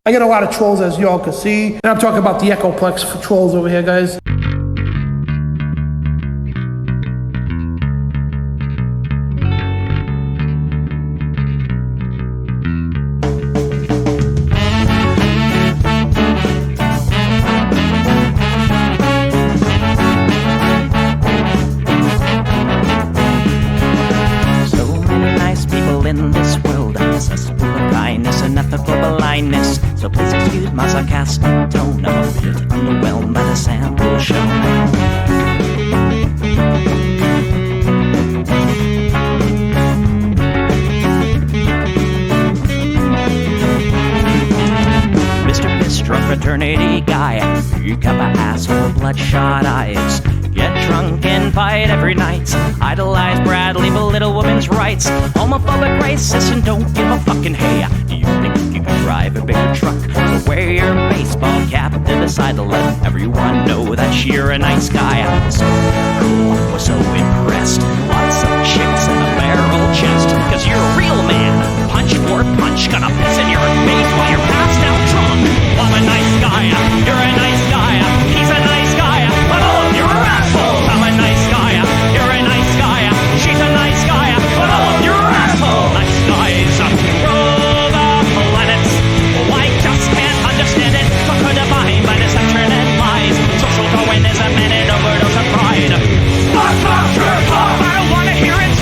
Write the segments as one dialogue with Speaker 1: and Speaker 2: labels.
Speaker 1: I get a lot of trolls, as y'all can see, and I'm talking about the Echoplex for trolls over here, guys.
Speaker 2: So please excuse my sarcastic tone. I'm a bit underwhelmed by the sample shown. Mr. Bistro fraternity guy, you got my asshole bloodshot eyes. Get drunk and fight every night. Idolize Bradley, belittle women's rights. Homophobic, racist, and don't give a fucking hey. Do you think you can drive a bigger truck? So wear your baseball cap to the side to let everyone know that you're a nice guy. So cool, we're so impressed. Lots of chicks in a barrel chest. Cause you're a real man. Punch or punch, gonna piss in your face while you're passed out drunk. I'm a nice guy, you're a nice guy. He's a nice guy, but all of you are assholes. I'm a nice guy, you're a nice guy. She's a nice guy, but all of you are assholes. Nice guys rule the planet. I just can't understand it. Conquer divine by deception and lies. Social Darwinism and an overdose of pride. I don't wanna hear it.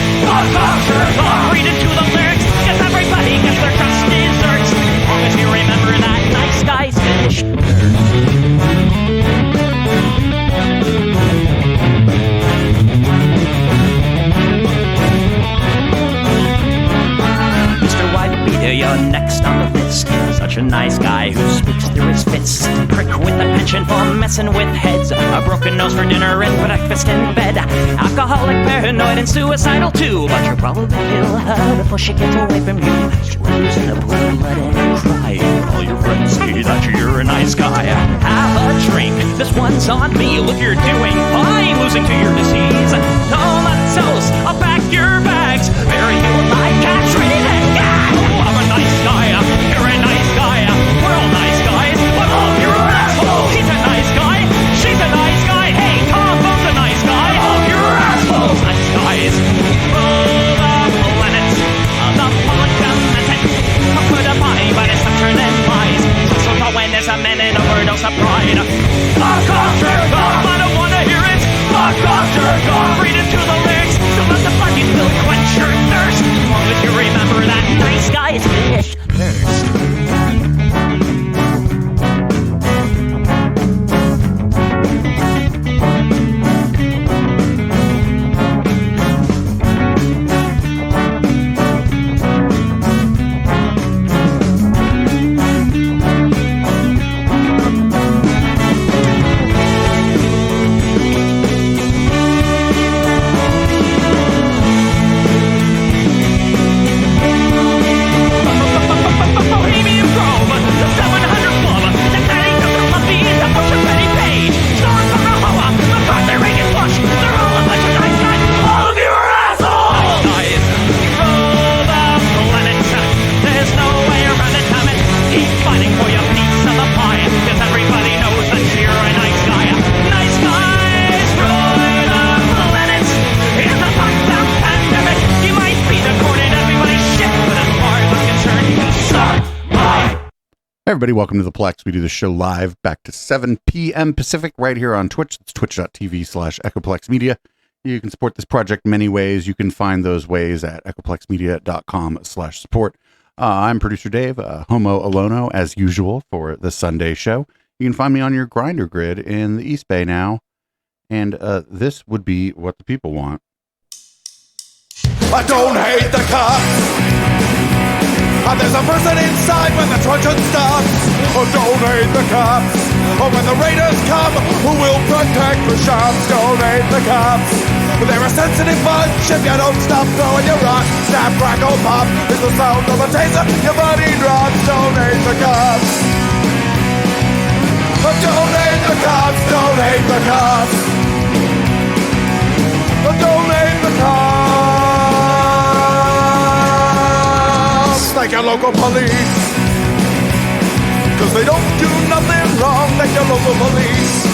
Speaker 2: Read into the lyrics, cause everybody gets their just desserts. As long as you remember that nice guys finish Mr. Whitebeard, you're next on the list. Such a nice guy who speaks through his fists. Prick with a penchant for messing with heads. A broken nose for dinner and breakfast in bed. Alcoholic, paranoid, and suicidal too. But you'll probably kill her before she gets away from you. Screws in the blood and cry. All your friends say that you're a nice guy. Have a drink, this one's on me. Look, you're doing fine, losing to your disease. Tomatos, I'll pack your bags. Bury you like cats, read and gag. I'm a nice guy, you're a nice guy. We're all nice guys, but all of you are assholes. He's a nice guy, she's a nice guy. Hey, Tom Bo's a nice guy. All of you are assholes. Nice guys rule the planet. The public demented. Put a body by deception and lies. Social Darwinism and an overdose of pride. Fuck off, jerk off. I don't wanna hear it. Fuck off, jerk off. Read into the lyrics. Don't let the fucking pill quench your thirst. As long as you remember that nice guys finish first.
Speaker 3: Everybody, welcome to the Plex. We do this show live back to 7 p.m. Pacific right here on Twitch. It's twitch.tv/Echoplex Media. You can support this project many ways. You can find those ways at echoplexmedia.com/support. I'm producer Dave, Homo Alono, as usual, for the Sunday show. You can find me on your grinder grid in the East Bay now. And this would be what the people want.
Speaker 4: I don't hate the cops. There's a person inside when the truncheon stops. Oh, don't hate the cops. Oh, when the raiders come, who will protect the shops? Don't hate the cops. They're a sensitive bunch if you don't stop throwing your rock. Snap, crackle, pop is the sound of a taser. Your body drops. Don't hate the cops. Oh, don't hate the cops. Don't hate the cops. Oh, don't hate the cops. Like your local police. 'cause they don't do nothing wrong like your local police.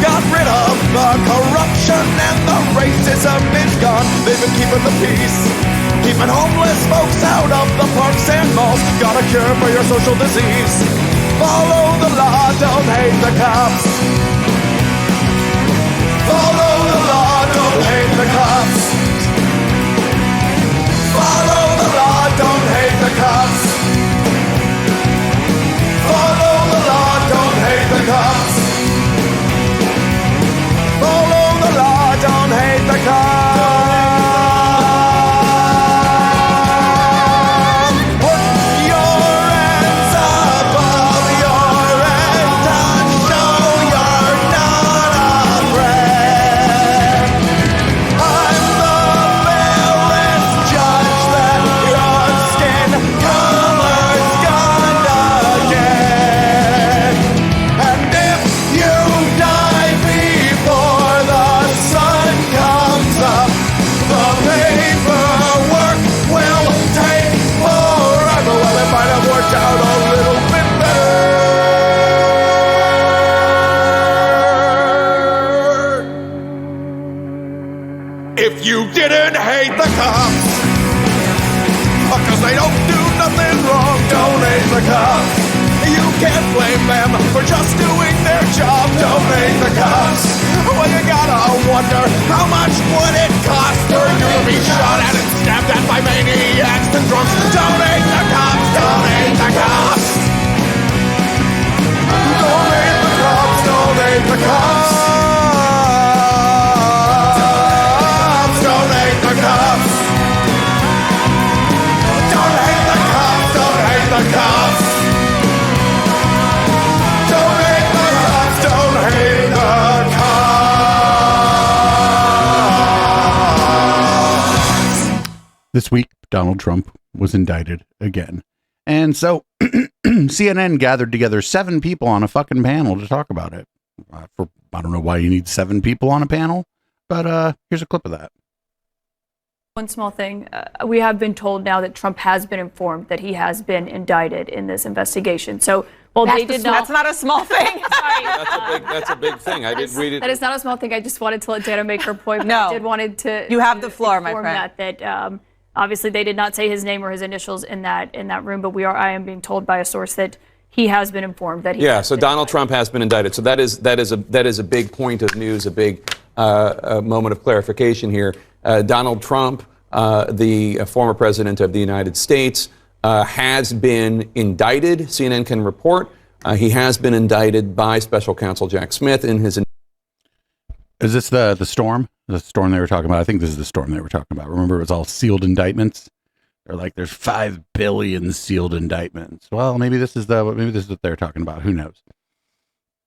Speaker 4: Got rid of the corruption and the racism is gone. They've been keeping the peace, keeping homeless folks out of the parks and malls. Got a cure for your social disease. Follow the law, don't hate the cops. Follow the law, don't hate the cops. Follow the law, don't hate the cops. Follow the law, don't hate the cops. Follow the law, don't hate the cops. Put your hands above your head and show you're not afraid. I'm the fearless judge that your skin color's gonna get. And if you die before the sun comes up, the paperwork will take forever. Well, it might have worked out a little bit better if you didn't hate the cops. Because they don't do nothing wrong, don't hate the cops. You can't blame them for just doing their job, don't hate the cops. Well, you gotta wonder, how much would it cost for you to be shot at and stabbed at by maniacs and drunks? Don't hate the cops, don't hate the cops. Don't hate the cops, don't hate the cops. Don't hate the cops. Don't hate the cops, don't hate the cops. Don't hate the cops, don't hate the cops.
Speaker 3: This week, Donald Trump was indicted again. And so CNN gathered together 7 people on a fucking panel to talk about it. I don't know why you need 7 people on a panel, but here's a clip of that.
Speaker 5: One small thing. We have been told now that Trump has been informed that he has been indicted in this investigation. So, well, they did not.
Speaker 6: That's not a small thing.
Speaker 5: Sorry.
Speaker 7: That's a big thing. I didn't read it.
Speaker 5: That is not a small thing. I just wanted to let Dana make her point.
Speaker 6: No.
Speaker 5: I did wanted to.
Speaker 6: You have the floor, my friend.
Speaker 5: That obviously they did not say his name or his initials in that room, but I am being told by a source that he has been informed that he.
Speaker 7: Yeah. So Donald Trump has been indicted. So that is a big point of news, a big moment of clarification here. Donald Trump, the former president of the United States, has been indicted. CNN can report he has been indicted by Special Counsel Jack Smith in his.
Speaker 3: Is this the storm? The storm they were talking about? I think this is the storm they were talking about. Remember, it was all sealed indictments. They're like, there's 5 billion sealed indictments. Well, maybe this is what they're talking about. Who knows?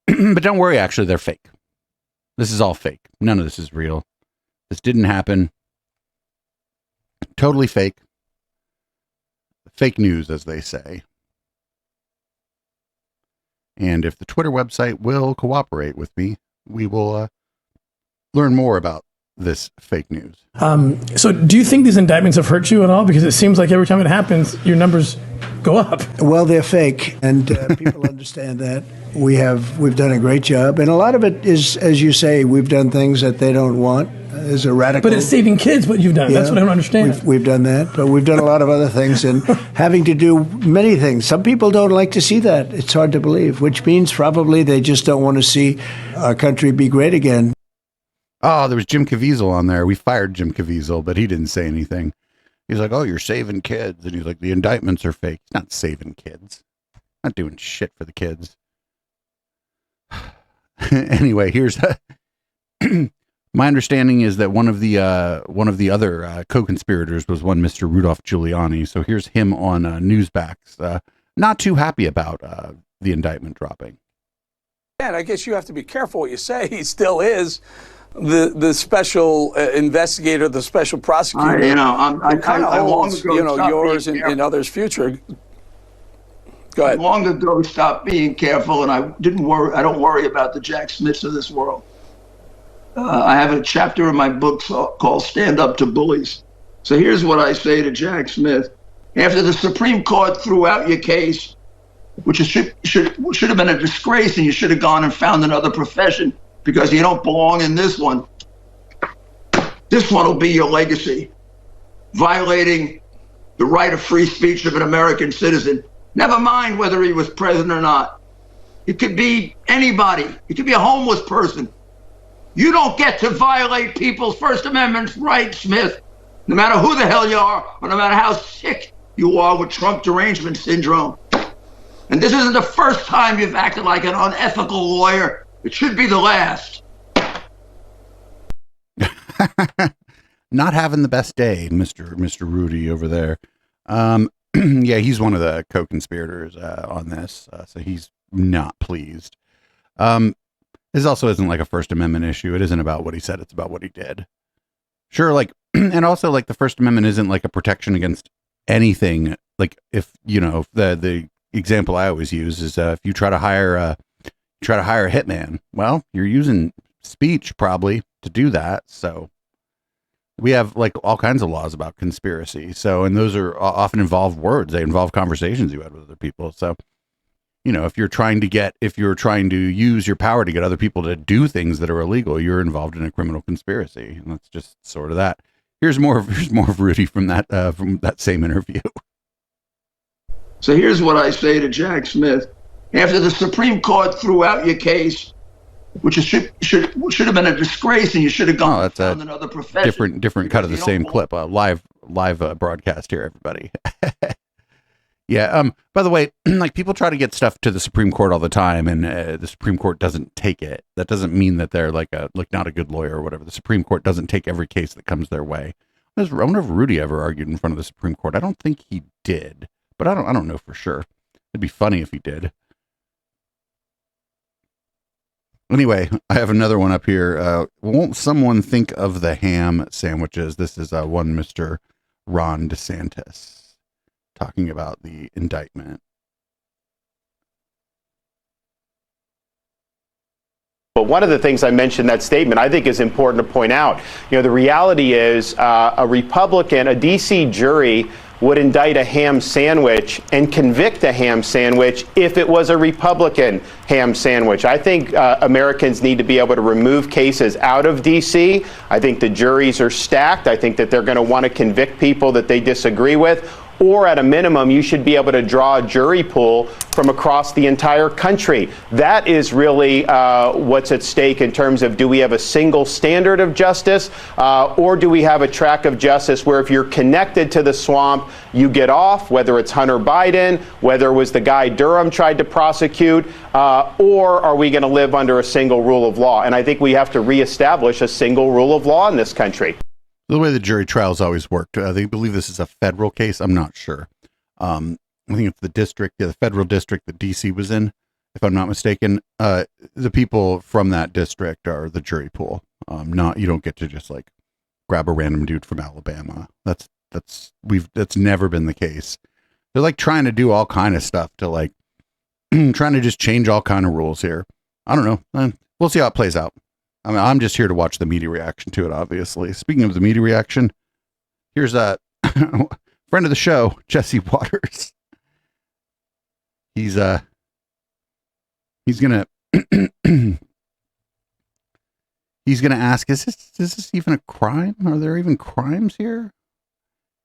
Speaker 3: But don't worry, actually, they're fake. This is all fake. None of this is real. This didn't happen. Totally fake. Fake news, as they say. And if the Twitter website will cooperate with me, we will learn more about this fake news.
Speaker 1: So do you think these indictments have hurt you at all? Because it seems like every time it happens, your numbers go up.
Speaker 8: Well, they're fake, and people understand that. We've done a great job, and a lot of it is, as you say, we've done things that they don't want. There's a radical.
Speaker 1: But it's saving kids, what you've done. That's what I don't understand.
Speaker 8: We've done that, but we've done a lot of other things and having to do many things. Some people don't like to see that. It's hard to believe, which means probably they just don't want to see our country be great again.
Speaker 3: Oh, there was Jim Caviezel on there. We fired Jim Caviezel, but he didn't say anything. He's like, oh, you're saving kids. And he's like, the indictments are fake. He's not saving kids. Not doing shit for the kids. Anyway, here's my understanding is that one of the other co-conspirators was one Mr. Rudolph Giuliani. So here's him on Newsmax, not too happy about the indictment dropping.
Speaker 9: And I guess you have to be careful what you say. He still is the special investigator, the special prosecutor.
Speaker 10: I kind of holds,
Speaker 9: yours and others' future. Go ahead.
Speaker 10: I long ago stopped being careful, and I don't worry about the Jack Smiths of this world. I have a chapter in my book called Stand Up to Bullies. So here's what I say to Jack Smith. After the Supreme Court threw out your case which should have been a disgrace, and you should have gone and found another profession because you don't belong in this one. This one will be your legacy, violating the right of free speech of an American citizen. Never mind whether he was president or not. It could be anybody. It could be a homeless person. You don't get to violate people's First Amendment rights, Smith, no matter who the hell you are, or no matter how sick you are with Trump derangement syndrome. And this isn't the first time you've acted like an unethical lawyer. It should be the last.
Speaker 3: Not having the best day, Mr. Rudy over there. Yeah, he's one of the co-conspirators on this, so he's not pleased. This also isn't like a First Amendment issue. It isn't about what he said. It's about what he did. Sure, like, and also like the First Amendment isn't like a protection against anything. Like if, you know, the example I always use is if you try to hire a hitman, well, you're using speech probably to do that. So we have like all kinds of laws about conspiracy. So, and those are often involve words. They involve conversations you had with other people. So, you know, if you're trying to use your power to get other people to do things that are illegal, you're involved in a criminal conspiracy. And that's just sort of that. Here's more of Rudy from that same interview.
Speaker 10: So here's what I say to Jack Smith. After the Supreme Court threw out your case, which should have been a disgrace, and you should have gone and found another profession.
Speaker 3: Different cut of the same clip. Live broadcast here, everybody. Yeah. By the way, like people try to get stuff to the Supreme Court all the time, and the Supreme Court doesn't take it. That doesn't mean that they're like not a good lawyer or whatever. The Supreme Court doesn't take every case that comes their way. I wonder if Rudy ever argued in front of the Supreme Court. I don't think he did, but I don't know for sure. It'd be funny if he did. Anyway, I have another one up here. Won't someone think of the ham sandwiches? This is one Mr. Ron DeSantis talking about the indictment.
Speaker 11: But one of the things I mentioned in that statement I think is important to point out. You know, the reality is a Republican, a D.C. jury would indict a ham sandwich and convict a ham sandwich if it was a Republican ham sandwich. I think Americans need to be able to remove cases out of D.C. I think the juries are stacked. I think that they're going to want to convict people that they disagree with. Or at a minimum, you should be able to draw a jury pool from across the entire country. That is really what's at stake in terms of, do we have a single standard of justice, or do we have a track of justice where if you're connected to the swamp, you get off, whether it's Hunter Biden, whether it was the guy Durham tried to prosecute, or are we going to live under a single rule of law? And I think we have to reestablish a single rule of law in this country.
Speaker 3: The way the jury trials always worked, they believe this is a federal case. I'm not sure. I think it's the federal district that DC was in, if I'm not mistaken. The people from that district are the jury pool. You don't get to just like grab a random dude from Alabama. That's never been the case. They're like trying to do all kind of stuff to like trying to just change all kind of rules here. I don't know. We'll see how it plays out. I mean, I'm just here to watch the media reaction to it, obviously. Speaking of the media reaction, here's a friend of the show, Jesse Waters. He's gonna ask, is this even a crime? Are there even crimes here?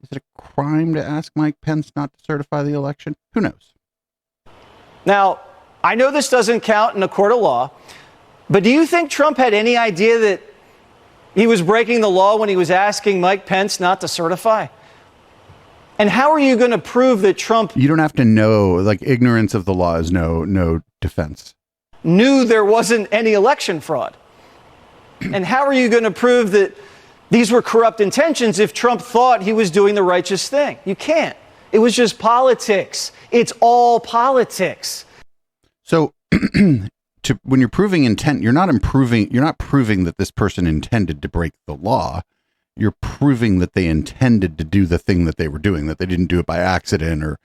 Speaker 3: Is it a crime to ask Mike Pence not to certify the election? Who knows?
Speaker 12: Now, I know this doesn't count in a court of law, but do you think Trump had any idea that he was breaking the law when he was asking Mike Pence not to certify? And how are you going to prove that Trump...
Speaker 3: You don't have to know, like ignorance of the law is no defense.
Speaker 12: ...knew there wasn't any election fraud? And how are you going to prove that these were corrupt intentions if Trump thought he was doing the righteous thing? You can't. It was just politics. It's all politics.
Speaker 3: So... when you're proving intent, you're not proving that this person intended to break the law. You're proving that they intended to do the thing that they were doing, that they didn't do it by accident or,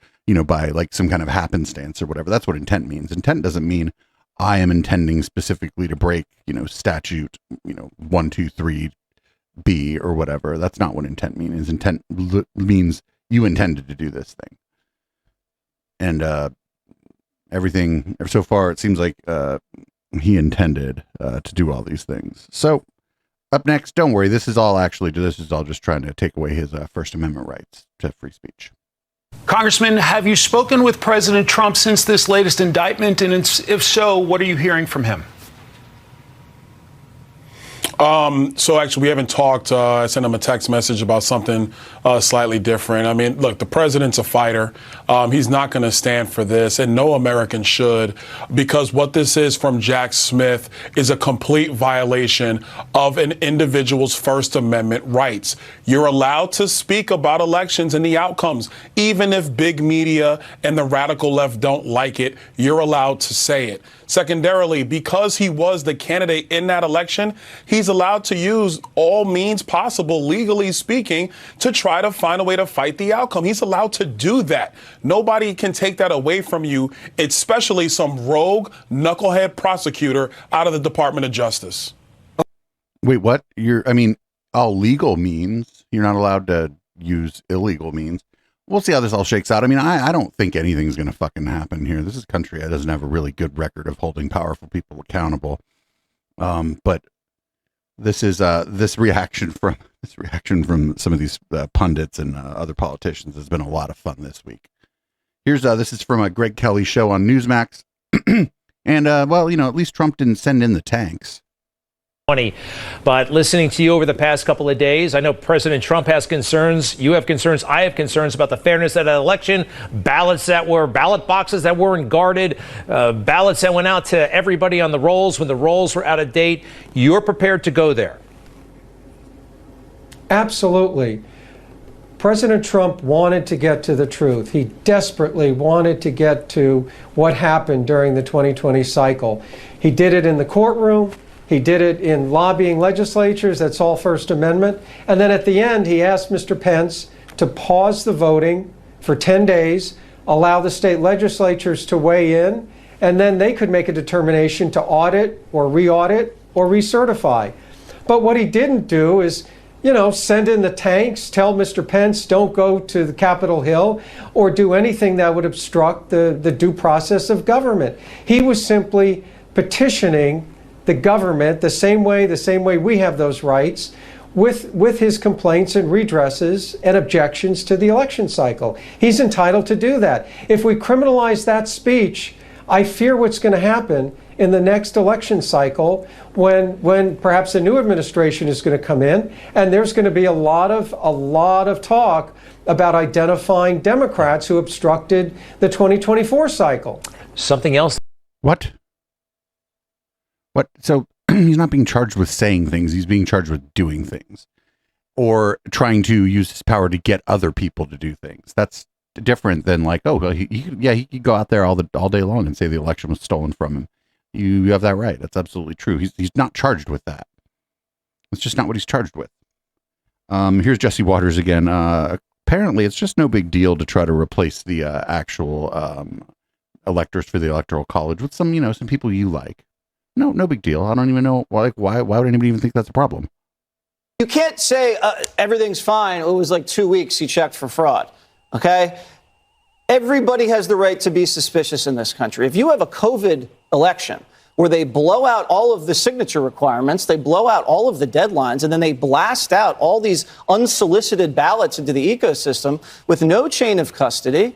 Speaker 3: by like some kind of happenstance or whatever. That's what intent means. Intent doesn't mean I am intending specifically to break, statute, 123B or whatever. That's not what intent means. Intent means you intended to do this thing. And, everything so far, it seems like he intended to do all these things. So up next, don't worry, this is all just trying to take away his First Amendment rights to free speech.
Speaker 13: Congressman, have you spoken with President Trump since this latest indictment? And if so, what are you hearing from him?
Speaker 14: So actually, we haven't talked. I sent him a text message about something slightly different. I mean, look, the president's a fighter. He's not going to stand for this, and no American should, because what this is from Jack Smith is a complete violation of an individual's First Amendment rights. You're allowed to speak about elections and the outcomes, even if big media and the radical left don't like it. You're allowed to say it. Secondarily, because he was the candidate in that election, he's allowed to use all means possible, legally speaking, to try to find a way to fight the outcome. He's allowed to do that. Nobody can take that away from you, especially some rogue knucklehead prosecutor out of the Department of Justice.
Speaker 3: Wait, what? All legal means. You're not allowed to use illegal means. We'll see how this all shakes out. I mean, I don't think anything's going to fucking happen here. This is a country that doesn't have a really good record of holding powerful people accountable. But this is this reaction from some of these pundits and other politicians has been a lot of fun this week. Here's this is from a Greg Kelly show on Newsmax, and at least Trump didn't send in the tanks.
Speaker 15: But listening to you over the past couple of days, I know President Trump has concerns. You have concerns. I have concerns about the fairness of that election, ballot boxes that weren't guarded, ballots that went out to everybody on the rolls when the rolls were out of date. You're prepared to go there.
Speaker 16: Absolutely. President Trump wanted to get to the truth. He desperately wanted to get to what happened during the 2020 cycle. He did it in the courtroom. He did it in lobbying legislatures. That's all First Amendment. And then at the end, he asked Mr. Pence to pause the voting for 10 days, allow the state legislatures to weigh in, and then they could make a determination to audit or re-audit or recertify. But what he didn't do is, send in the tanks, tell Mr. Pence don't go to the Capitol Hill, or do anything that would obstruct the due process of government. He was simply petitioning the government the same way we have those rights, with his complaints and redresses and objections to the election cycle. He's entitled to do that. If we criminalize that speech, I fear what's going to happen in the next election cycle when perhaps a new administration is going to come in, and there's going to be a lot of talk about identifying Democrats who obstructed the 2024 cycle.
Speaker 15: Something else.
Speaker 3: What? So he's not being charged with saying things. He's being charged with doing things or trying to use his power to get other people to do things. That's different than like, he could go out there all day long and say the election was stolen from him. You have that right. That's absolutely true. He's not charged with that. It's just not what he's charged with. Here's Jesse Waters again. Apparently it's just no big deal to try to replace the actual electors for the Electoral College with some people you like. No big deal. I don't even know why would anybody even think that's a problem?
Speaker 12: You can't say everything's fine. It was like 2 weeks he checked for fraud. Okay? Everybody has the right to be suspicious in this country. If you have a COVID election where they blow out all of the signature requirements, they blow out all of the deadlines, and then they blast out all these unsolicited ballots into the ecosystem with no chain of custody.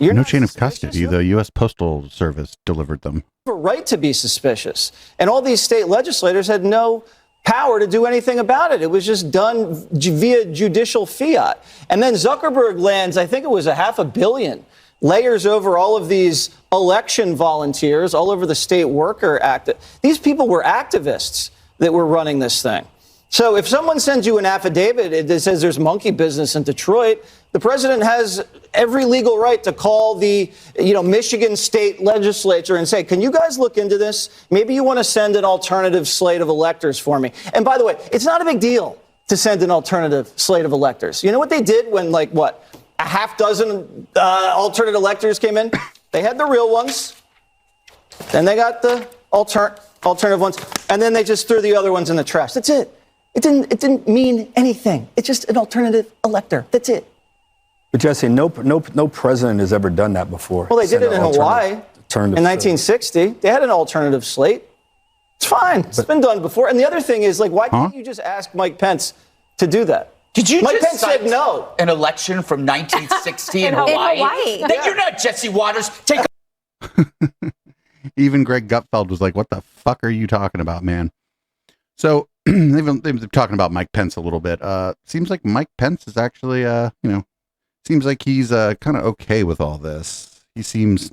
Speaker 3: No chain of custody. The U.S. Postal Service delivered them.
Speaker 12: A right to be suspicious. And all these state legislators had no power to do anything about it. It was just done via judicial fiat. And then Zuckerberg lands, I think it was $500 million, layers over all of these election volunteers, all over the state worker act. These people were activists that were running this thing. So if someone sends you an affidavit that says there's monkey business in Detroit, the president has every legal right to call the Michigan state legislature and say, can you guys look into this? Maybe you want to send an alternative slate of electors for me. And by the way, it's not a big deal to send an alternative slate of electors. You know what they did when a half dozen alternate electors came in? They had the real ones. Then they got the alternative ones. And then they just threw the other ones in the trash. That's it. It didn't mean anything. It's just an alternative elector. That's it.
Speaker 17: But Jesse, no president has ever done that before.
Speaker 12: Well, they did it in Hawaii. In 1960, they had an alternative slate. It's fine. It's been done before. And the other thing is, like, why can't you just ask Mike Pence to do that?
Speaker 17: Did you
Speaker 12: Mike
Speaker 17: just
Speaker 12: Pence said no.
Speaker 17: An election from 1960 in Hawaii? Then you're not Jesse Waters. Take
Speaker 3: Even Greg Gutfeld was like, what the fuck are you talking about, man? So they've been talking about Mike Pence a little bit. Seems like Mike Pence is actually, seems like he's kind of okay with all this. He seems,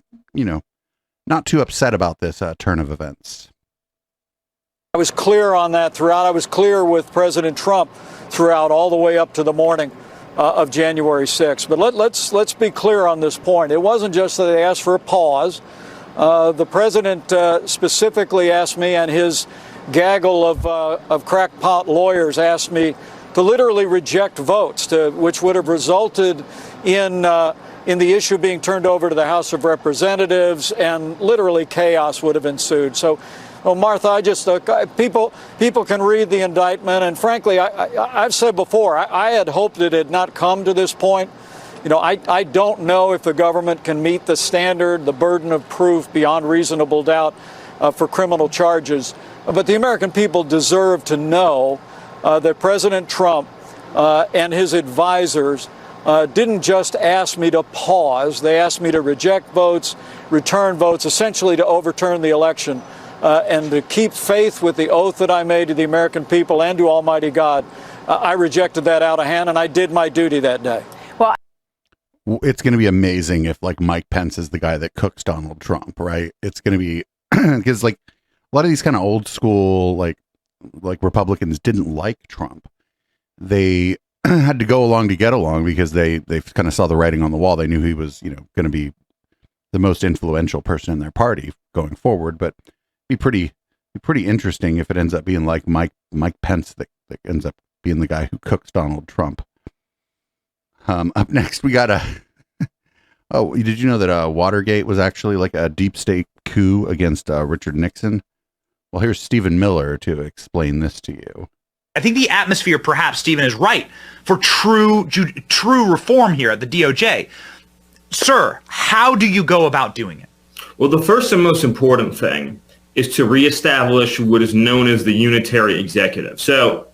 Speaker 3: not too upset about this turn of events.
Speaker 18: I was clear on that throughout. I was clear with President Trump throughout, all the way up to the morning of January 6th. But let's be clear on this point. It wasn't just that they asked for a pause. The president specifically asked me, and his gaggle of crackpot lawyers asked me to literally reject votes, which would have resulted in the issue being turned over to the House of Representatives, and literally chaos would have ensued. So, well, Martha, I just people can read the indictment, and frankly, I've said before, I had hoped it had not come to this point. I don't know if the government can meet the standard, the burden of proof beyond reasonable doubt for criminal charges. But the American people deserve to know that President Trump and his advisors didn't just ask me to pause. They asked me to reject votes, return votes, essentially to overturn the election. And to keep faith with the oath that I made to the American people and to Almighty God. I rejected that out of hand, and I did my duty that day.
Speaker 5: Well,
Speaker 3: it's going to be amazing if Mike Pence is the guy that cooks Donald Trump, right? It's going to be because a lot of these kind of old school like Republicans didn't like Trump. They had to go along to get along because they kind of saw the writing on the wall. They knew he was going to be the most influential person in their party going forward, but be pretty interesting if it ends up being like Mike Pence that ends up being the guy who cooks Donald Trump. Up next, we got oh, did you know that Watergate was actually like a deep state coup against Richard Nixon? Well, here's Stephen Miller to explain this to you.
Speaker 19: I think the atmosphere, perhaps Stephen is right, for true reform here at the DOJ. Sir, how do you go about doing it?
Speaker 20: Well, the first and most important thing is to reestablish what is known as the unitary executive. So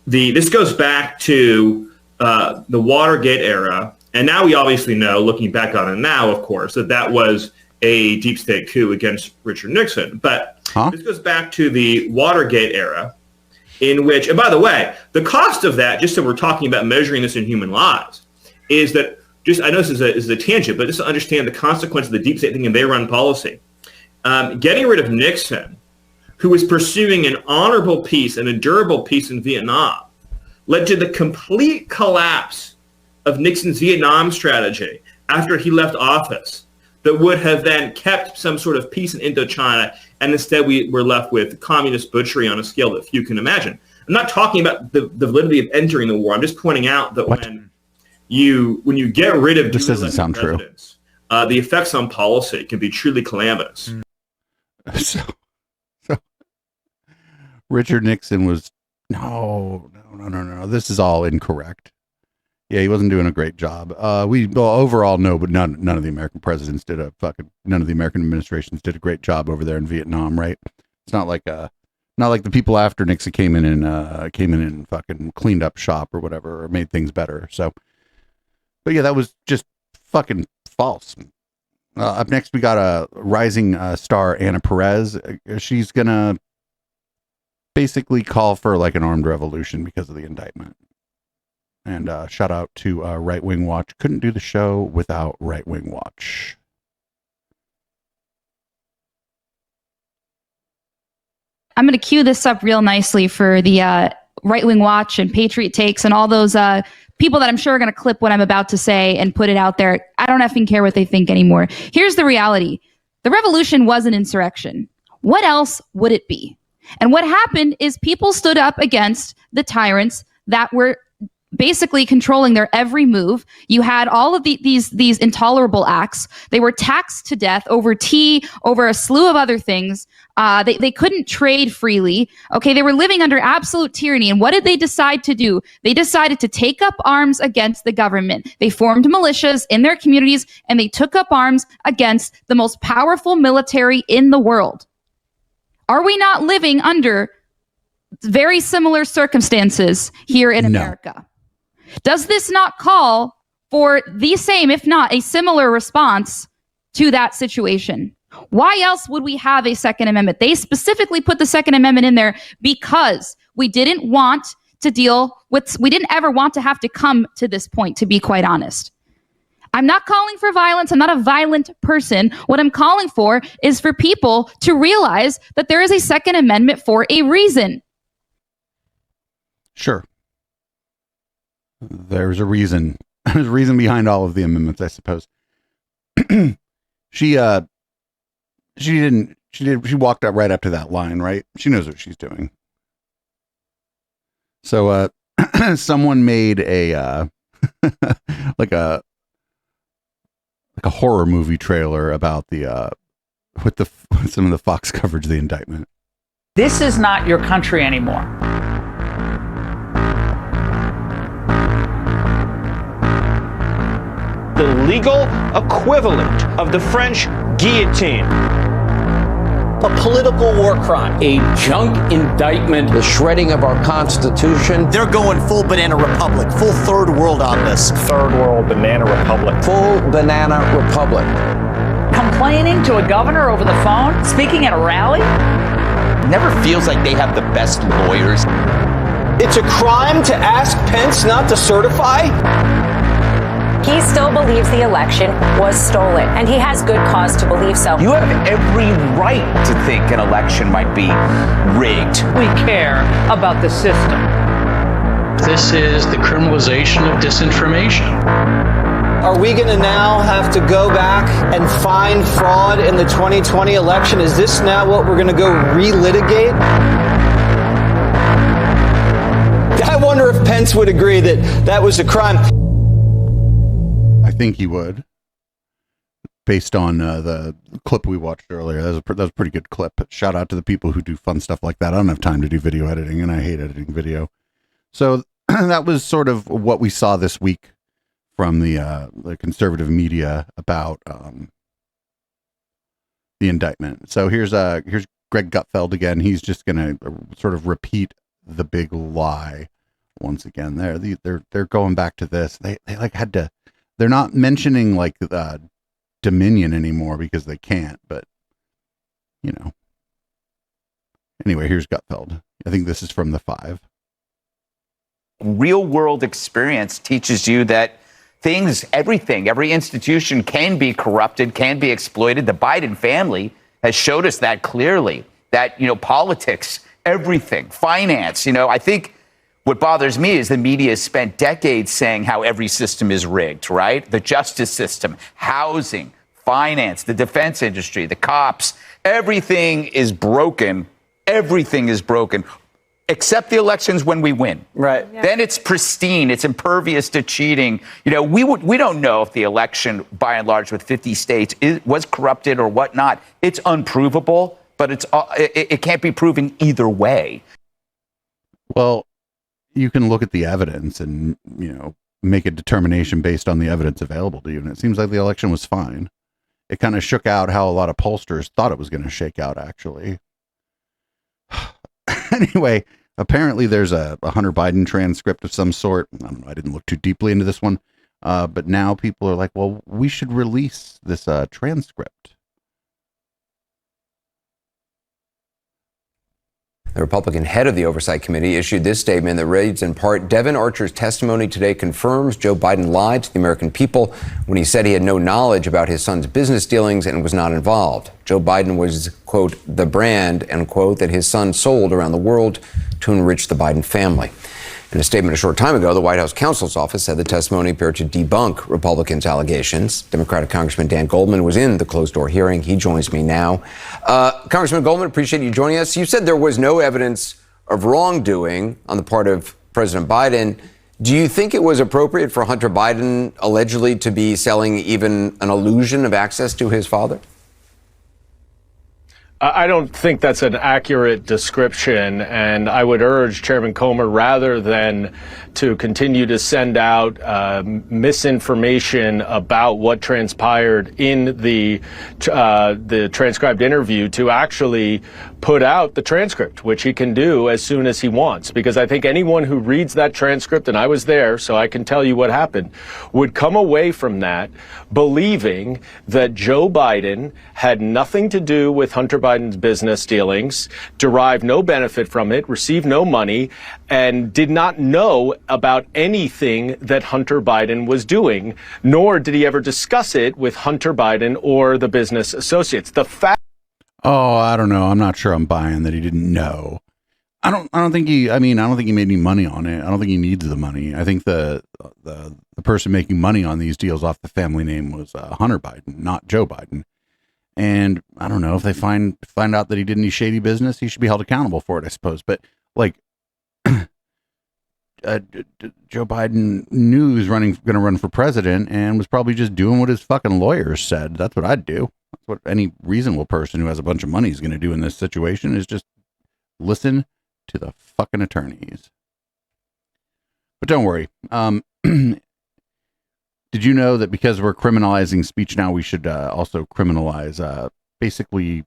Speaker 20: this goes back to the Watergate era, and now we obviously know, looking back on it now, of course, that was a deep state coup against Richard Nixon. But this goes back to the Watergate era, in which, and by the way, the cost of that, just so we're talking about measuring this in human lives, is that, I know this is a tangent, but just to understand the consequence of the deep state thing and they run policy. Getting rid of Nixon, who was pursuing an honorable peace and a durable peace in Vietnam, led to the complete collapse of Nixon's Vietnam strategy after he left office that would have then kept some sort of peace in Indochina, and instead we were left with communist butchery on a scale that few can imagine. I'm not talking about the validity of entering the war. I'm just pointing out that when you get rid of
Speaker 3: this doesn't sound true.
Speaker 20: The effects on policy can be truly calamitous.
Speaker 3: So Richard Nixon was no. This is all incorrect. Yeah, he wasn't doing a great job. Overall no, but none of the American presidents did none of the American administrations did a great job over there in Vietnam, right? It's not like the people after Nixon came in and fucking cleaned up shop or whatever, or made things better. So, but yeah, that was just fucking false. Up next, we got a rising star, Anna Perez. She's gonna basically call for like an armed revolution because of the indictment. And shout out to Right Wing Watch. Couldn't do the show without Right Wing Watch.
Speaker 21: I'm going to cue this up real nicely for the Right Wing Watch and Patriot Takes and all those people that I'm sure are going to clip what I'm about to say and put it out there. I don't effing care what they think anymore. Here's the reality. The revolution was an insurrection. What else would it be? And what happened is people stood up against the tyrants that were basically controlling their every move. You had all of these intolerable acts. They were taxed to death over tea, over a slew of other things. They couldn't trade freely. Okay, they were living under absolute tyranny. And what did they decide to do? They decided to take up arms against the government. They formed militias in their communities, and they took up arms against the most powerful military in the world. Are we not living under very similar circumstances here in America? Does this not call for the same, if not a similar response to that situation? Why else would we have a Second Amendment? They specifically put the Second Amendment in there because we didn't want to we didn't ever want to have to come to this point, to be quite honest. I'm not calling for violence. I'm not a violent person. What I'm calling for is for people to realize that there is a Second Amendment for a reason.
Speaker 3: Sure. There's a reason. There's a reason behind all of the amendments, I suppose. She walked up right up to that line, right? She knows what she's doing. So, someone made a, like a horror movie trailer about with some of the Fox coverage of the indictment.
Speaker 2: This is not your country anymore.
Speaker 22: The legal equivalent of the French guillotine.
Speaker 23: A political war crime. A junk indictment. The shredding of our Constitution. They're going full banana republic. Full third world on this.
Speaker 22: Third world banana republic.
Speaker 23: Full banana republic.
Speaker 2: Complaining to a governor over the phone? Speaking at a rally?
Speaker 17: Never feels like they have the best lawyers.
Speaker 22: It's a crime to ask Pence not to certify?
Speaker 24: He still believes the election was stolen, and he has good cause to believe so.
Speaker 17: You have every right to think an election might be rigged.
Speaker 2: We care about the system.
Speaker 25: This is the criminalization of disinformation.
Speaker 12: Are we going to now have to go back and find fraud in the 2020 election? Is this now what we're going to go relitigate? I wonder if Pence would agree that that was a crime.
Speaker 3: I think he would, based on the clip we watched earlier. That was a pretty good clip. Shout out to the people who do fun stuff like that. I don't have time to do video editing, and I hate editing video. So that was sort of what we saw this week from the conservative media about the indictment. So here's Greg Gutfeld again. He's just going to sort of repeat the big lie once again. They're going back to this. They like had to. They're not mentioning like Dominion anymore because they can't, but you know. Anyway, here's Gutfeld. I think this is from the 5.
Speaker 17: Real world experience teaches you that everything, every institution can be corrupted, can be exploited. The Biden family has showed us that clearly, that, politics, everything, finance, I think what bothers me is the media has spent decades saying how every system is rigged, right? The justice system, housing, finance, the defense industry, the cops, everything is broken. Everything is broken, except the elections when we win.
Speaker 12: Right.
Speaker 17: Yeah. Then it's pristine. It's impervious to cheating. We don't know if the election, by and large, with 50 states was corrupted or whatnot. It's unprovable, but it can't be proven either way.
Speaker 3: Well, you can look at the evidence and, make a determination based on the evidence available to you. And it seems like the election was fine. It kind of shook out how a lot of pollsters thought it was going to shake out, actually. Anyway, apparently there's a Hunter Biden transcript of some sort. I don't know. I didn't look too deeply into this one. But now people are like, well, we should release this transcript.
Speaker 26: The Republican head of the Oversight Committee issued this statement that reads, in part, Devin Archer's testimony today confirms Joe Biden lied to the American people when he said he had no knowledge about his son's business dealings and was not involved. Joe Biden was, quote, the brand, end quote, that his son sold around the world to enrich the Biden family. In a statement a short time ago, the White House counsel's office said the testimony appeared to debunk Republicans' allegations. Democratic Congressman Dan Goldman was in the closed-door hearing. He joins me now. Congressman Goldman, appreciate you joining us. You said there was no evidence of wrongdoing on the part of President Biden. Do you think it was appropriate for Hunter Biden allegedly to be selling even an illusion of access to his father?
Speaker 1: I don't think that's an accurate description, and I would urge Chairman Comer, rather than to continue to send out misinformation about what transpired in the transcribed interview, to actually put out the transcript, which he can do as soon as he wants. Because I think anyone who reads that transcript, and I was there, so I can tell you what happened, would come away from that believing that Joe Biden had nothing to do with Hunter Biden's business dealings, derived no benefit from it, received no money, and did not know about anything that Hunter Biden was doing, nor did he ever discuss it with Hunter Biden or the business associates. The fact.
Speaker 3: Oh, I don't know. I'm not sure I'm buying that he didn't know. I don't think he made any money on it. I don't think he needs the money. I think the person making money on these deals off the family name was Hunter Biden, not Joe Biden. And I don't know, if they find out that he did any shady business, he should be held accountable for it, I suppose. But like, Joe Biden knew he was going to run for president, and was probably just doing what his fucking lawyers said. That's what I'd do. That's what any reasonable person who has a bunch of money is going to do in this situation, is just listen to the fucking attorneys. But don't worry. Did you know that because we're criminalizing speech now, we should also criminalize basically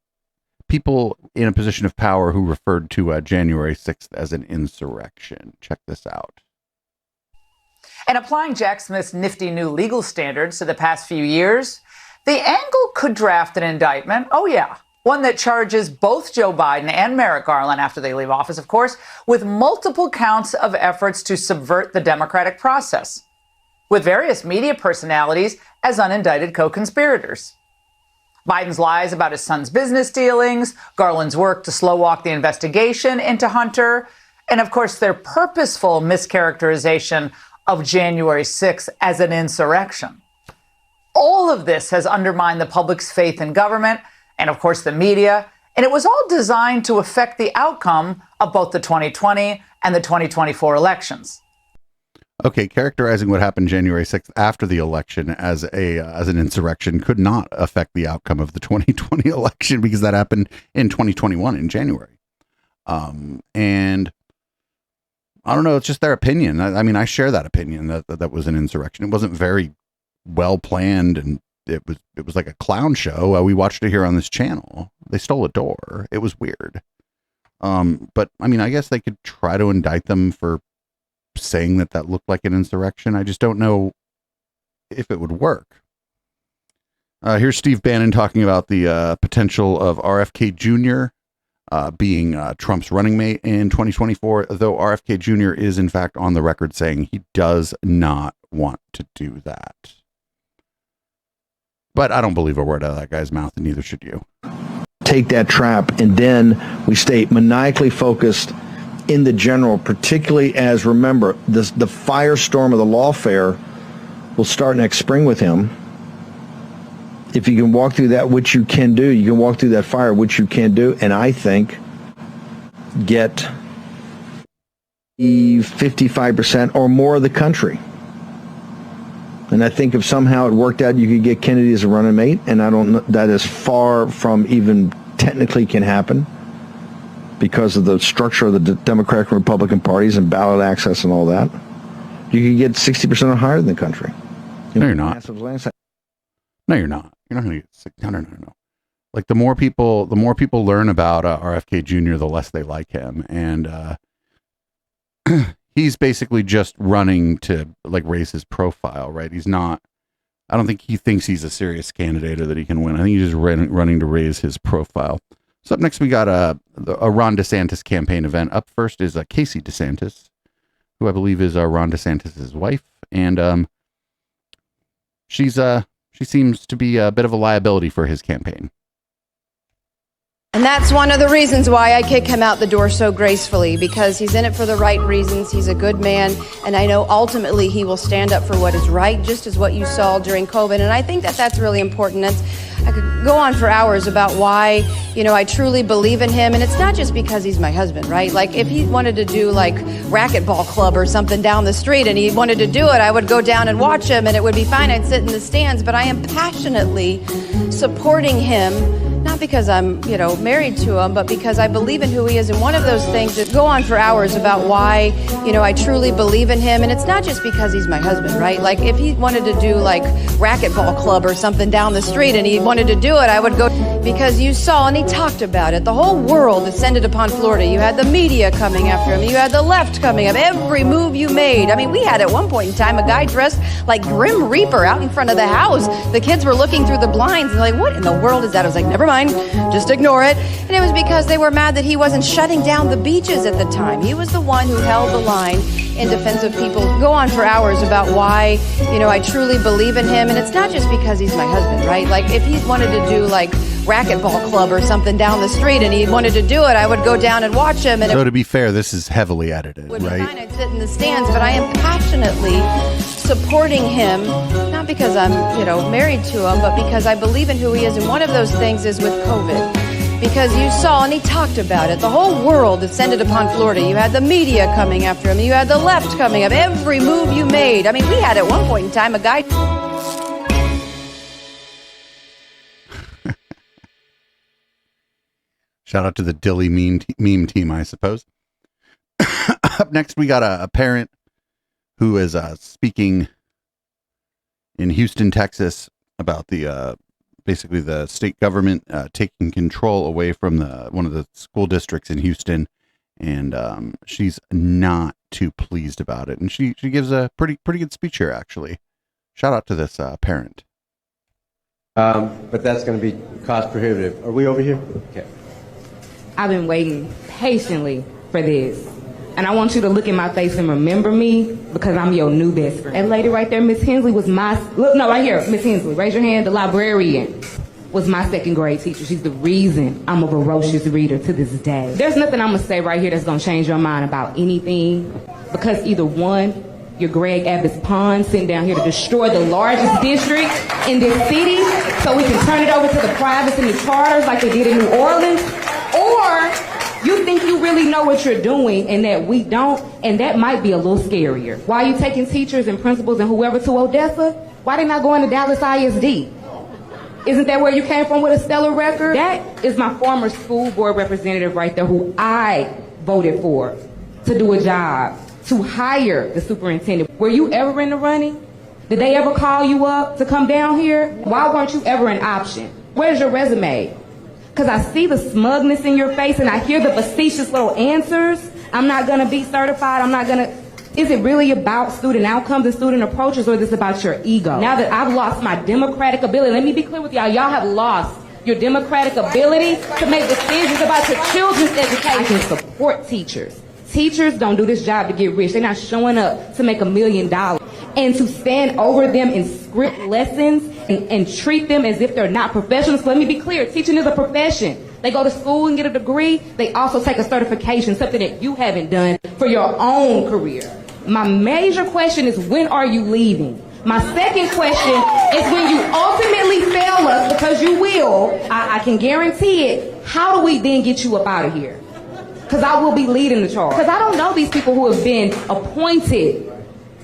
Speaker 3: people in a position of power who referred to January 6th as an insurrection? Check this out.
Speaker 2: And applying Jack Smith's nifty new legal standards to the past few years, the angle could draft an indictment. Oh, yeah. One that charges both Joe Biden and Merrick Garland, after they leave office, of course, with multiple counts of efforts to subvert the democratic process, with various media personalities as unindicted co-conspirators. Biden's lies about his son's business dealings, Garland's work to slow walk the investigation into Hunter, and of course their purposeful mischaracterization of January 6th as an insurrection. All of this has undermined the public's faith in government and, of course, the media, and it was all designed to affect the outcome of both the 2020 and the 2024 elections.
Speaker 3: Okay, characterizing what happened January 6th after the election as an insurrection could not affect the outcome of the 2020 election, because that happened in 2021 in January. And I don't know, it's just their opinion. I mean, I share that opinion that was an insurrection. It wasn't very well planned, and it was like a clown show. We watched it here on this channel. They stole a door. It was weird. But I mean, I guess they could try to indict them for saying that looked like an insurrection. I just don't know if it would work. Here's Steve Bannon talking about the potential of RFK Jr. Being Trump's running mate in 2024, though RFK Jr. is in fact on the record saying he does not want to do that. But I don't believe a word out of that guy's mouth, and neither should you.
Speaker 4: Take that trap, and then we stay maniacally focused in the general, particularly as, remember, the firestorm of the lawfare will start next spring with him. If you can walk through that, which you can do, you can walk through that fire, which you can do, and I think get 55% or more of the country. And I think if somehow it worked out, you could get Kennedy as a running mate, and I don't know, that is far from even technically can happen because of the structure of the Democratic and Republican parties and ballot access and all that. You could get 60% or higher than the country.
Speaker 3: No, you're not. No, you're not. You're not going to get sick. No. Like the more people learn about RFK Jr., the less they like him, and he's basically just running to like raise his profile, right? He's not. I don't think he thinks he's a serious candidate or that he can win. I think he's just running to raise his profile. So up next, we got a Ron DeSantis campaign event. Up first is Casey DeSantis, who I believe is Ron DeSantis' wife, and she seems to be a bit of a liability for his campaign.
Speaker 6: And that's one of the reasons why I kick him out the door so gracefully, because he's in it for the right reasons. He's a good man, and I know ultimately he will stand up for what is right, just as what you saw during COVID. And I think that's really important. I could go on for hours about why, I truly believe in him. And it's not just because he's my husband, right? Like if he wanted to do like racquetball club or something down the street and he wanted to do it, I would go down and watch him and it would be fine. I'd sit in the stands, but I am passionately supporting him, not not because I'm, married to him, but because I believe in who he is. And one of those things that go on for hours about why, I truly believe in him. And it's not just because he's my husband, right? Like if he wanted to do like racquetball club or something down the street and he wanted to do it, I would go, because you saw, and he talked about it, the whole world descended upon Florida. You had the media coming after him. You had the left coming up. Every move you made. I mean, we had at one point in time a guy dressed like Grim Reaper out in front of the house. The kids were looking through the blinds and like, what in the world is that? I was like, never mind, just ignore it. And it was because they were mad that he wasn't shutting down the beaches at the time. He was the one who held the line in defense of people. Go on for hours about why, I truly believe in him. And it's not just because he's my husband, right? Like if he wanted to do like racquetball club or something down the street and he wanted to do it, I would go down and watch him. And
Speaker 3: so to be fair, this is heavily edited,
Speaker 6: would
Speaker 3: right?
Speaker 6: Be fine. I'd sit in the stands, but I am passionately supporting him, not because I'm, married to him, but because I believe in who he is. And one of those things is with COVID. Because you saw, and he talked about it, the whole world descended upon Florida. You had the media coming after him. You had the left coming up. Every move you made. I mean, we had at one point in time a guy.
Speaker 3: Shout out to the Dilly meme team, I suppose. Up next, we got a parent who is speaking in Houston, Texas, about the basically the state government taking control away from one of the school districts in Houston, and she's not too pleased about it. And she gives a pretty good speech here, actually. Shout out to this parent.
Speaker 7: But that's going to be cost prohibitive. Are we over here? Okay.
Speaker 8: I've been waiting patiently for this. And I want you to look in my face and remember me because I'm your new best friend. And lady right there, Miss Hensley, was right here, Miss Hensley, raise your hand. The librarian was my second grade teacher. She's the reason I'm a voracious reader to this day. There's nothing I'm gonna say right here that's gonna change your mind about anything, because either one, you're Greg Abbott's pawn sitting down here to destroy the largest district in this city so we can turn it over to the privates and the charters like they did in New Orleans, or you think you really know what you're doing and that we don't, and that might be a little scarier. Why are you taking teachers and principals and whoever to Odessa? Why they not going to Dallas ISD? Isn't that where you came from with a stellar record? That is my former school board representative right there who I voted for to do a job, to hire the superintendent. Were you ever in the running? Did they ever call you up to come down here? Why weren't you ever an option? Where's your resume? Because I see the smugness in your face and I hear the facetious little answers. I'm not going to be certified. I'm not going to. Is it really about student outcomes and student approaches, or is this about your ego? Now that I've lost my democratic ability, let me be clear with y'all. Y'all have lost your democratic ability to make decisions about your children's education. I can support teachers. Teachers don't do this job to get rich. They're not showing up to make $1 million. And to stand over them and script lessons and treat them as if they're not professionals. So let me be clear, teaching is a profession. They go to school and get a degree. They also take a certification, something that you haven't done for your own career. My major question is, when are you leaving? My second question is, when you ultimately fail us, because you will, I can guarantee it, how do we then get you up out of here? Because I will be leading the charge. Because I don't know these people who have been appointed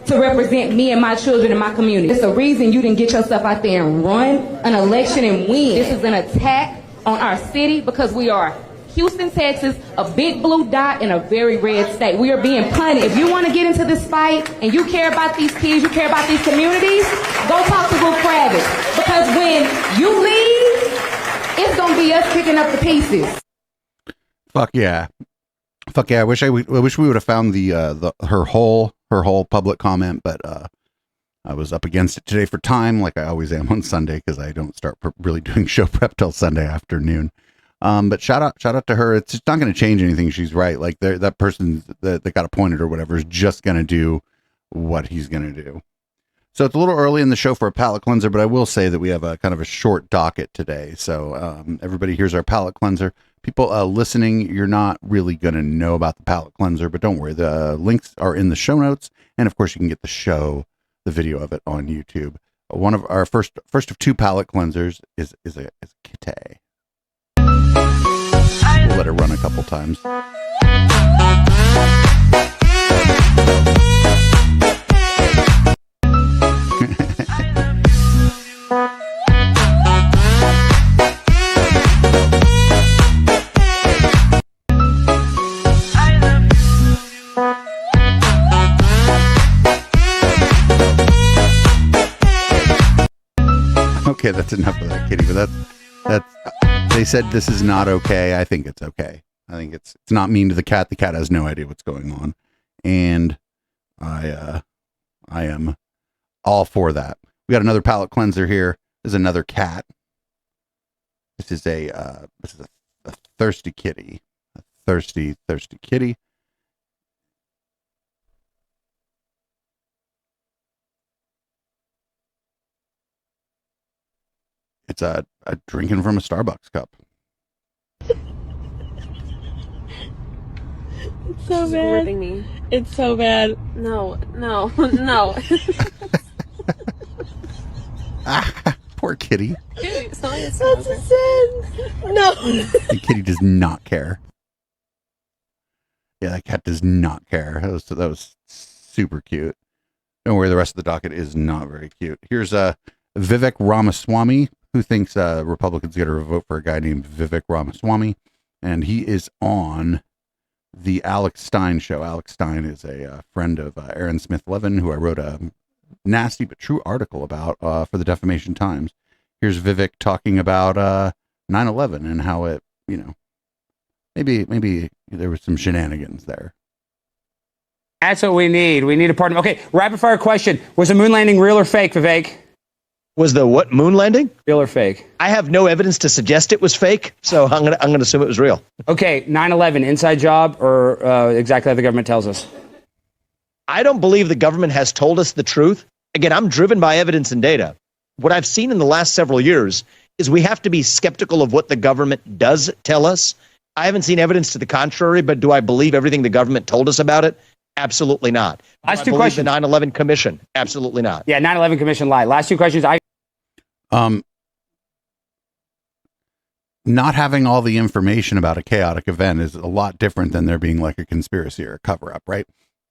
Speaker 8: to represent me and my children and my community. It's the reason you didn't get yourself out there and run an election and win. This is an attack on our city because we are Houston, Texas, a big blue dot in a very red state. We are being punted. If you want to get into this fight and you care about these kids, you care about these communities, go talk to Luke Kravitz. Because when you leave, it's going to be us picking up the pieces.
Speaker 3: Fuck yeah. I wish we would have found her whole public comment, but I was up against it today for time, like I always am on Sunday, because I don't start really doing show prep till Sunday afternoon. But shout out to her. It's not going to change anything. She's right. Like that person that got appointed or whatever is just going to do what he's going to do. So it's a little early in the show for a palate cleanser, but I will say that we have a kind of a short docket today. So everybody, here's our palate cleanser. People listening, you're not really going to know about the palate cleanser, but don't worry. The links are in the show notes. And of course, you can get the video of it on YouTube. One of our first of two palate cleansers is a Kitty. We'll let it run a couple times. Okay, that's enough of that, Kitty. But that's they said this is not okay. I think it's okay. I think it's not mean to the cat. The cat has no idea what's going on, and I am all for that. We got another palate cleanser here. There's another cat. This is a thirsty kitty. A thirsty kitty. It's a drinking from a Starbucks cup.
Speaker 9: It's so bad. Me. It's so bad. No.
Speaker 3: Poor kitty.
Speaker 9: That's a sin. No.
Speaker 3: The kitty does not care. Yeah, that cat does not care. That was super cute. Don't worry, the rest of the docket is not very cute. Here's Vivek Ramaswamy, who thinks Republicans get a vote for a guy named Vivek Ramaswamy, and he is on the Alex Stein show. Alex Stein is a friend of Aaron Smith Levin, who I wrote a nasty but true article about for the Defamation Times. Here's Vivek talking about 9/11 and how it, maybe there was some shenanigans there.
Speaker 10: That's what we need. We need a partner. Okay, rapid fire question. Was the moon landing real or fake, Vivek?
Speaker 11: Was the what, moon landing?
Speaker 10: Real or fake?
Speaker 11: I have no evidence to suggest it was fake, so I'm gonna assume it was real.
Speaker 10: Okay, 9/11, inside job or exactly how the government tells us?
Speaker 11: I don't believe the government has told us the truth. Again, I'm driven by evidence and data. What I've seen in the last several years is we have to be skeptical of what the government does tell us. I haven't seen evidence to the contrary, but do I believe everything the government told us about it? Absolutely not.
Speaker 10: Last two questions.
Speaker 11: The 9/11 Commission? Absolutely not.
Speaker 10: Yeah, 9/11 Commission lied. Last two questions.
Speaker 3: Not having all the information about a chaotic event is a lot different than there being like a conspiracy or a cover up, right?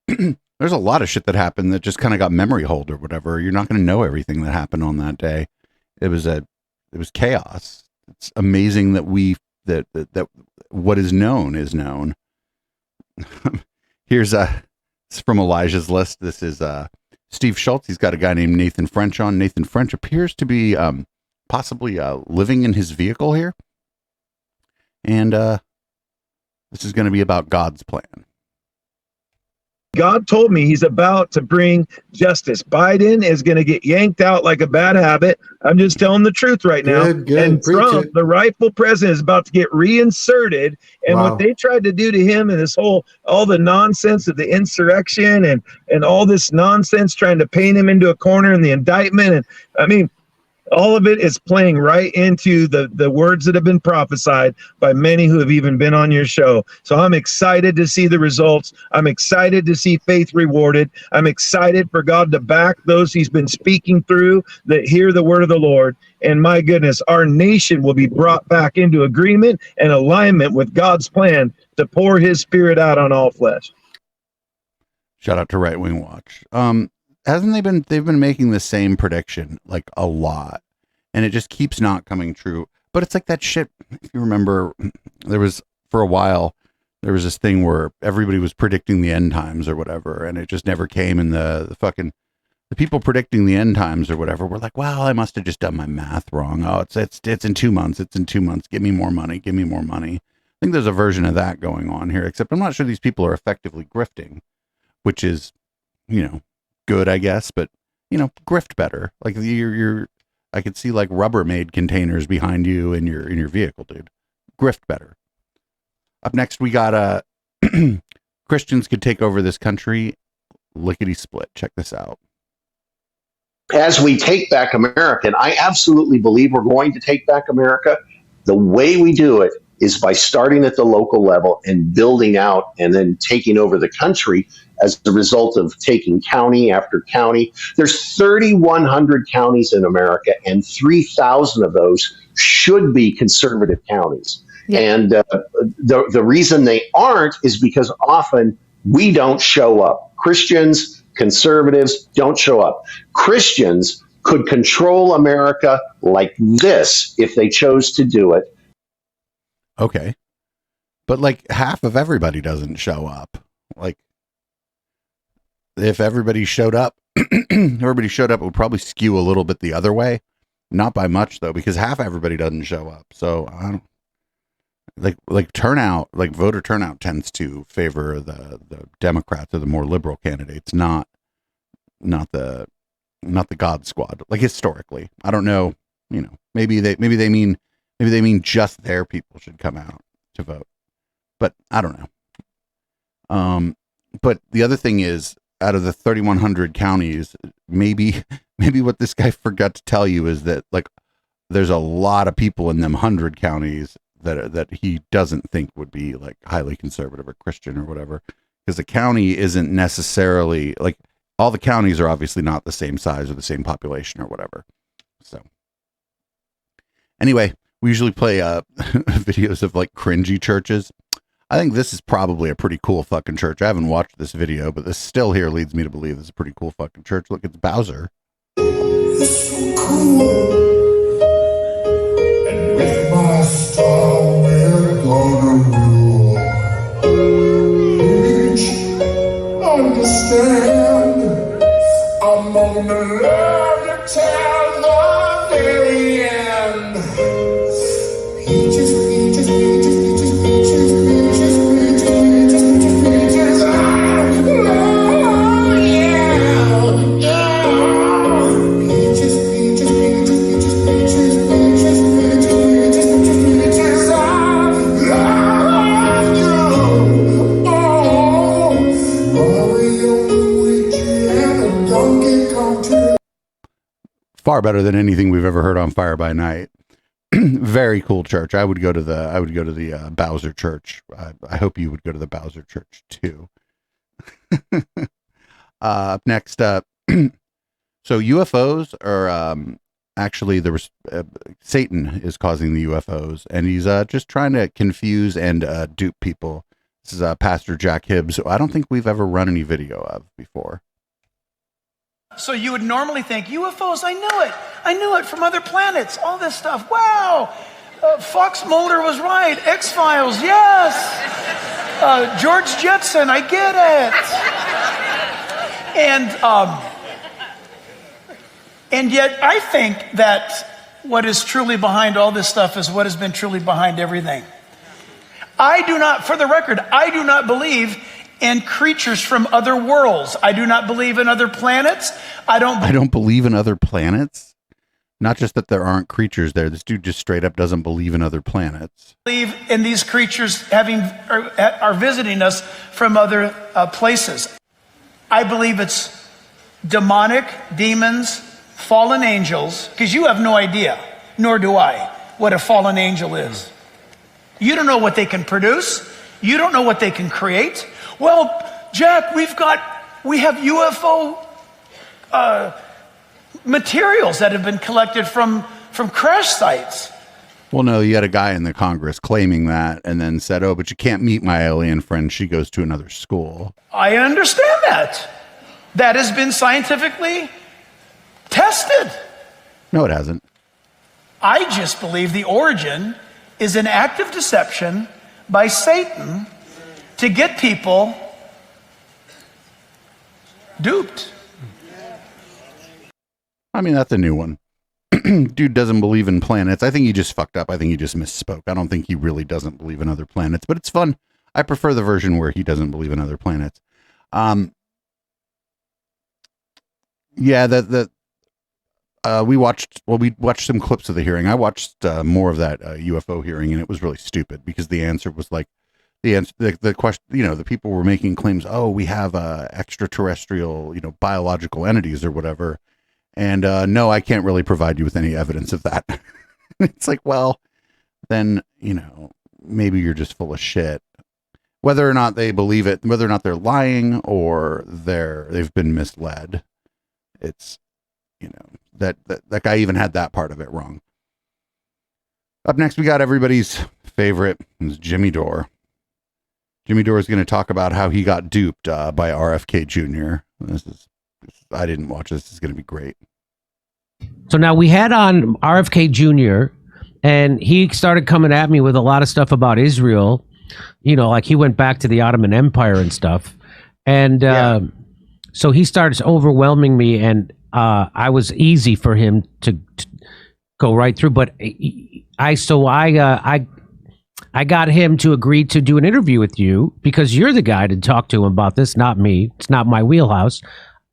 Speaker 3: There's a lot of shit that happened that just kind of got memory hold or whatever. You're not going to know everything that happened on that day. It was chaos. It's amazing that that what is known is known. Here's it's from Elijah's list. This is Steve Schultz. He's got a guy named Nathan French on. Nathan French appears to be possibly living in his vehicle here. And this is going to be about God's plan.
Speaker 13: God told me he's about to bring justice. Biden is going to get yanked out like a bad habit. I'm just telling the truth right now. And Trump, the rightful president, is about to get reinserted. And what they tried to do to him and all the nonsense of the insurrection and all this nonsense trying to paint him into a corner in the indictment. And I mean, all of it is playing right into the words that have been prophesied by many who have even been on your show. So I'm excited to see the results. I'm excited to see faith rewarded. I'm excited for God to back those he's been speaking through that hear the word of the Lord. And my goodness, our nation will be brought back into agreement and alignment with God's plan to pour his spirit out on all flesh.
Speaker 3: Shout out to Right Wing Watch. They've been making the same prediction like a lot, and it just keeps not coming true. But it's like that shit. If you remember, for a while there was this thing where everybody was predicting the end times or whatever, and it just never came. And the people predicting the end times or whatever were like, "Well, I must have just done my math wrong. Oh, it's in 2 months. It's in 2 months. Give me more money. Give me more money." I think there's a version of that going on here, except I'm not sure these people are effectively grifting, which is, good, I guess, but grift better. Like I could see like Rubbermaid containers behind you in your vehicle, dude. Grift better. Up next, we got Christians could take over this country. Lickety split. Check this out.
Speaker 14: As we take back America, and I absolutely believe we're going to take back America, the way we do it is by starting at the local level and building out and then taking over the country as a result of taking county after county. There's 3,100 counties in America, and 3,000 of those should be conservative counties. Yeah. And the reason they aren't is because often we don't show up. Christians, conservatives don't show up. Christians could control America like this if they chose to do it.
Speaker 3: Okay. But like half of everybody doesn't show up. Like if everybody showed up, it would probably skew a little bit the other way. Not by much though, because half everybody doesn't show up. So I don't like turnout, like voter turnout tends to favor the Democrats or the more liberal candidates, not the God Squad. Like historically, I don't know. You know, maybe they mean just their people should come out to vote, but I don't know. But the other thing is, out of the 3,100 counties, maybe what this guy forgot to tell you is that like there's a lot of people in them 100 counties that he doesn't think would be like highly conservative or Christian or whatever, because the county isn't necessarily like all the counties are obviously not the same size or the same population or whatever. So anyway, we usually play videos of like cringy churches. I think this is probably a pretty cool fucking church. I haven't watched this video, but this still here leads me to believe this is a pretty cool fucking church. Look, it's Bowser.
Speaker 5: It's so cool. And with my star, we're gonna rule. Each understand, I'm gonna love you till the very end. Peaches, peaches, peaches, peaches, peaches, peaches, peaches, peaches, peaches, peaches. Oh, yeah, yeah. Peaches, peaches, peaches, peaches, peaches, peaches, peaches, peaches, peaches, peaches. I love you. Oh, Mario, Luigi, and a Donkey Kong too.
Speaker 3: Far better than anything we've ever heard on Fire by Night. Very cool church. I would go to the Bowser church. I hope you would go to the Bowser church too. Up next, so UFOs are actually there was Satan is causing the UFOs, and he's just trying to confuse and dupe people. This is Pastor Jack Hibbs, who I don't think we've ever run any video of before.
Speaker 15: So you would normally think, UFOs, I knew it from other planets, all this stuff. Wow, Fox Mulder was right, X-Files, yes. George Jetson, I get it. And yet I think that what is truly behind all this stuff is what has been truly behind everything. For the record, I do not believe in creatures from other worlds. I do not believe in other planets. I don't believe in other planets. Not just that there aren't creatures there. This dude just straight up doesn't believe in other planets. Believe in these creatures are visiting us from other places. I believe it's demonic, demons, fallen angels, because you have no idea, nor do I, what a fallen angel is. You don't know what they can produce. You don't know what they can create. Well, Jack, we have UFO materials that have been collected from crash sites.
Speaker 3: Well, no, you had a guy in the Congress claiming that and then said, oh, but you can't meet my alien friend. She goes to another school.
Speaker 15: I understand that. That has been scientifically tested.
Speaker 3: No, it hasn't.
Speaker 15: I just believe the origin is an act of deception by Satan to get people duped.
Speaker 3: I mean, that's a new one. Dude doesn't believe in planets. I think he just fucked up. I think he just misspoke. I don't think he really doesn't believe in other planets, but it's fun. I prefer the version where he doesn't believe in other planets. Yeah, we watched some clips of the hearing. I watched more of that UFO hearing, and it was really stupid because the answer was like, the question, the people were making claims, oh, we have extraterrestrial, biological entities or whatever. And no, I can't really provide you with any evidence of that. It's like, well, then, maybe you're just full of shit. Whether or not they believe it, whether or not they're lying or they've been misled. It's, that guy even had that part of it wrong. Up next, we got everybody's favorite, is Jimmy Dore. Jimmy Dore is going to talk about how he got duped by RFK Jr. I didn't watch this. This is going to be great.
Speaker 16: So now we had on RFK Jr. and he started coming at me with a lot of stuff about Israel. Like he went back to the Ottoman Empire and stuff. And so he starts overwhelming me, and I was easy for him to go right through. But I got him to agree to do an interview with you because you're the guy to talk to him about this, not me. It's not my wheelhouse.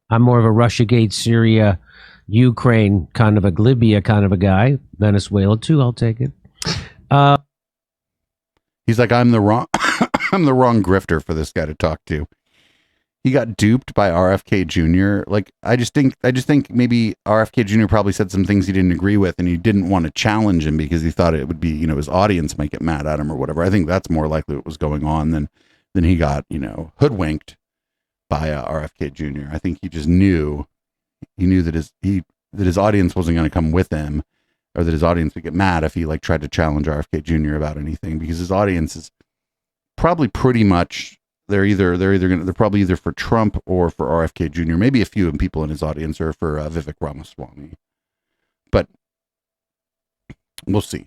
Speaker 16: I'm more of a Russiagate, Syria, Ukraine kind of a Libya kind of a guy. Venezuela too. I'll take it.
Speaker 3: He's like, I'm the wrong grifter for this guy to talk to. He got duped by RFK Jr. Like, I just think maybe RFK Jr. probably said some things he didn't agree with, and he didn't want to challenge him because he thought it would be, his audience might get mad at him or whatever. I think that's more likely what was going on than he got, hoodwinked by RFK Jr. I think he just knew that his audience wasn't going to come with him, or that his audience would get mad if he tried to challenge RFK Jr. about anything, because his audience is probably pretty much they're probably either for Trump or for RFK Jr. Maybe a few people in his audience are for Vivek Ramaswamy, but we'll see.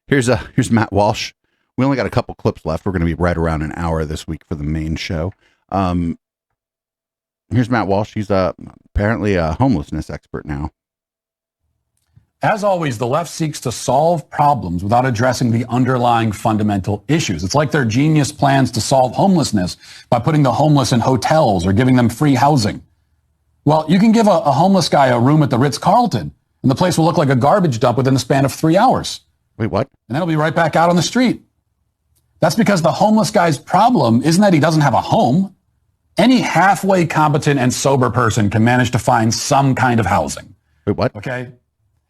Speaker 3: Here's Matt Walsh. We only got a couple clips left. We're going to be right around an hour this week for the main show. Here's Matt Walsh. He's apparently a homelessness expert now.
Speaker 18: As always, the left seeks to solve problems without addressing the underlying fundamental issues. It's like their genius plans to solve homelessness by putting the homeless in hotels or giving them free housing. Well, you can give a homeless guy a room at the Ritz-Carlton, and the place will look like a garbage dump within the span of 3 hours.
Speaker 3: Wait, what?
Speaker 18: And then he'll be right back out on the street. That's because the homeless guy's problem isn't that he doesn't have a home. Any halfway competent and sober person can manage to find some kind of housing.
Speaker 3: Wait, what?
Speaker 18: Okay?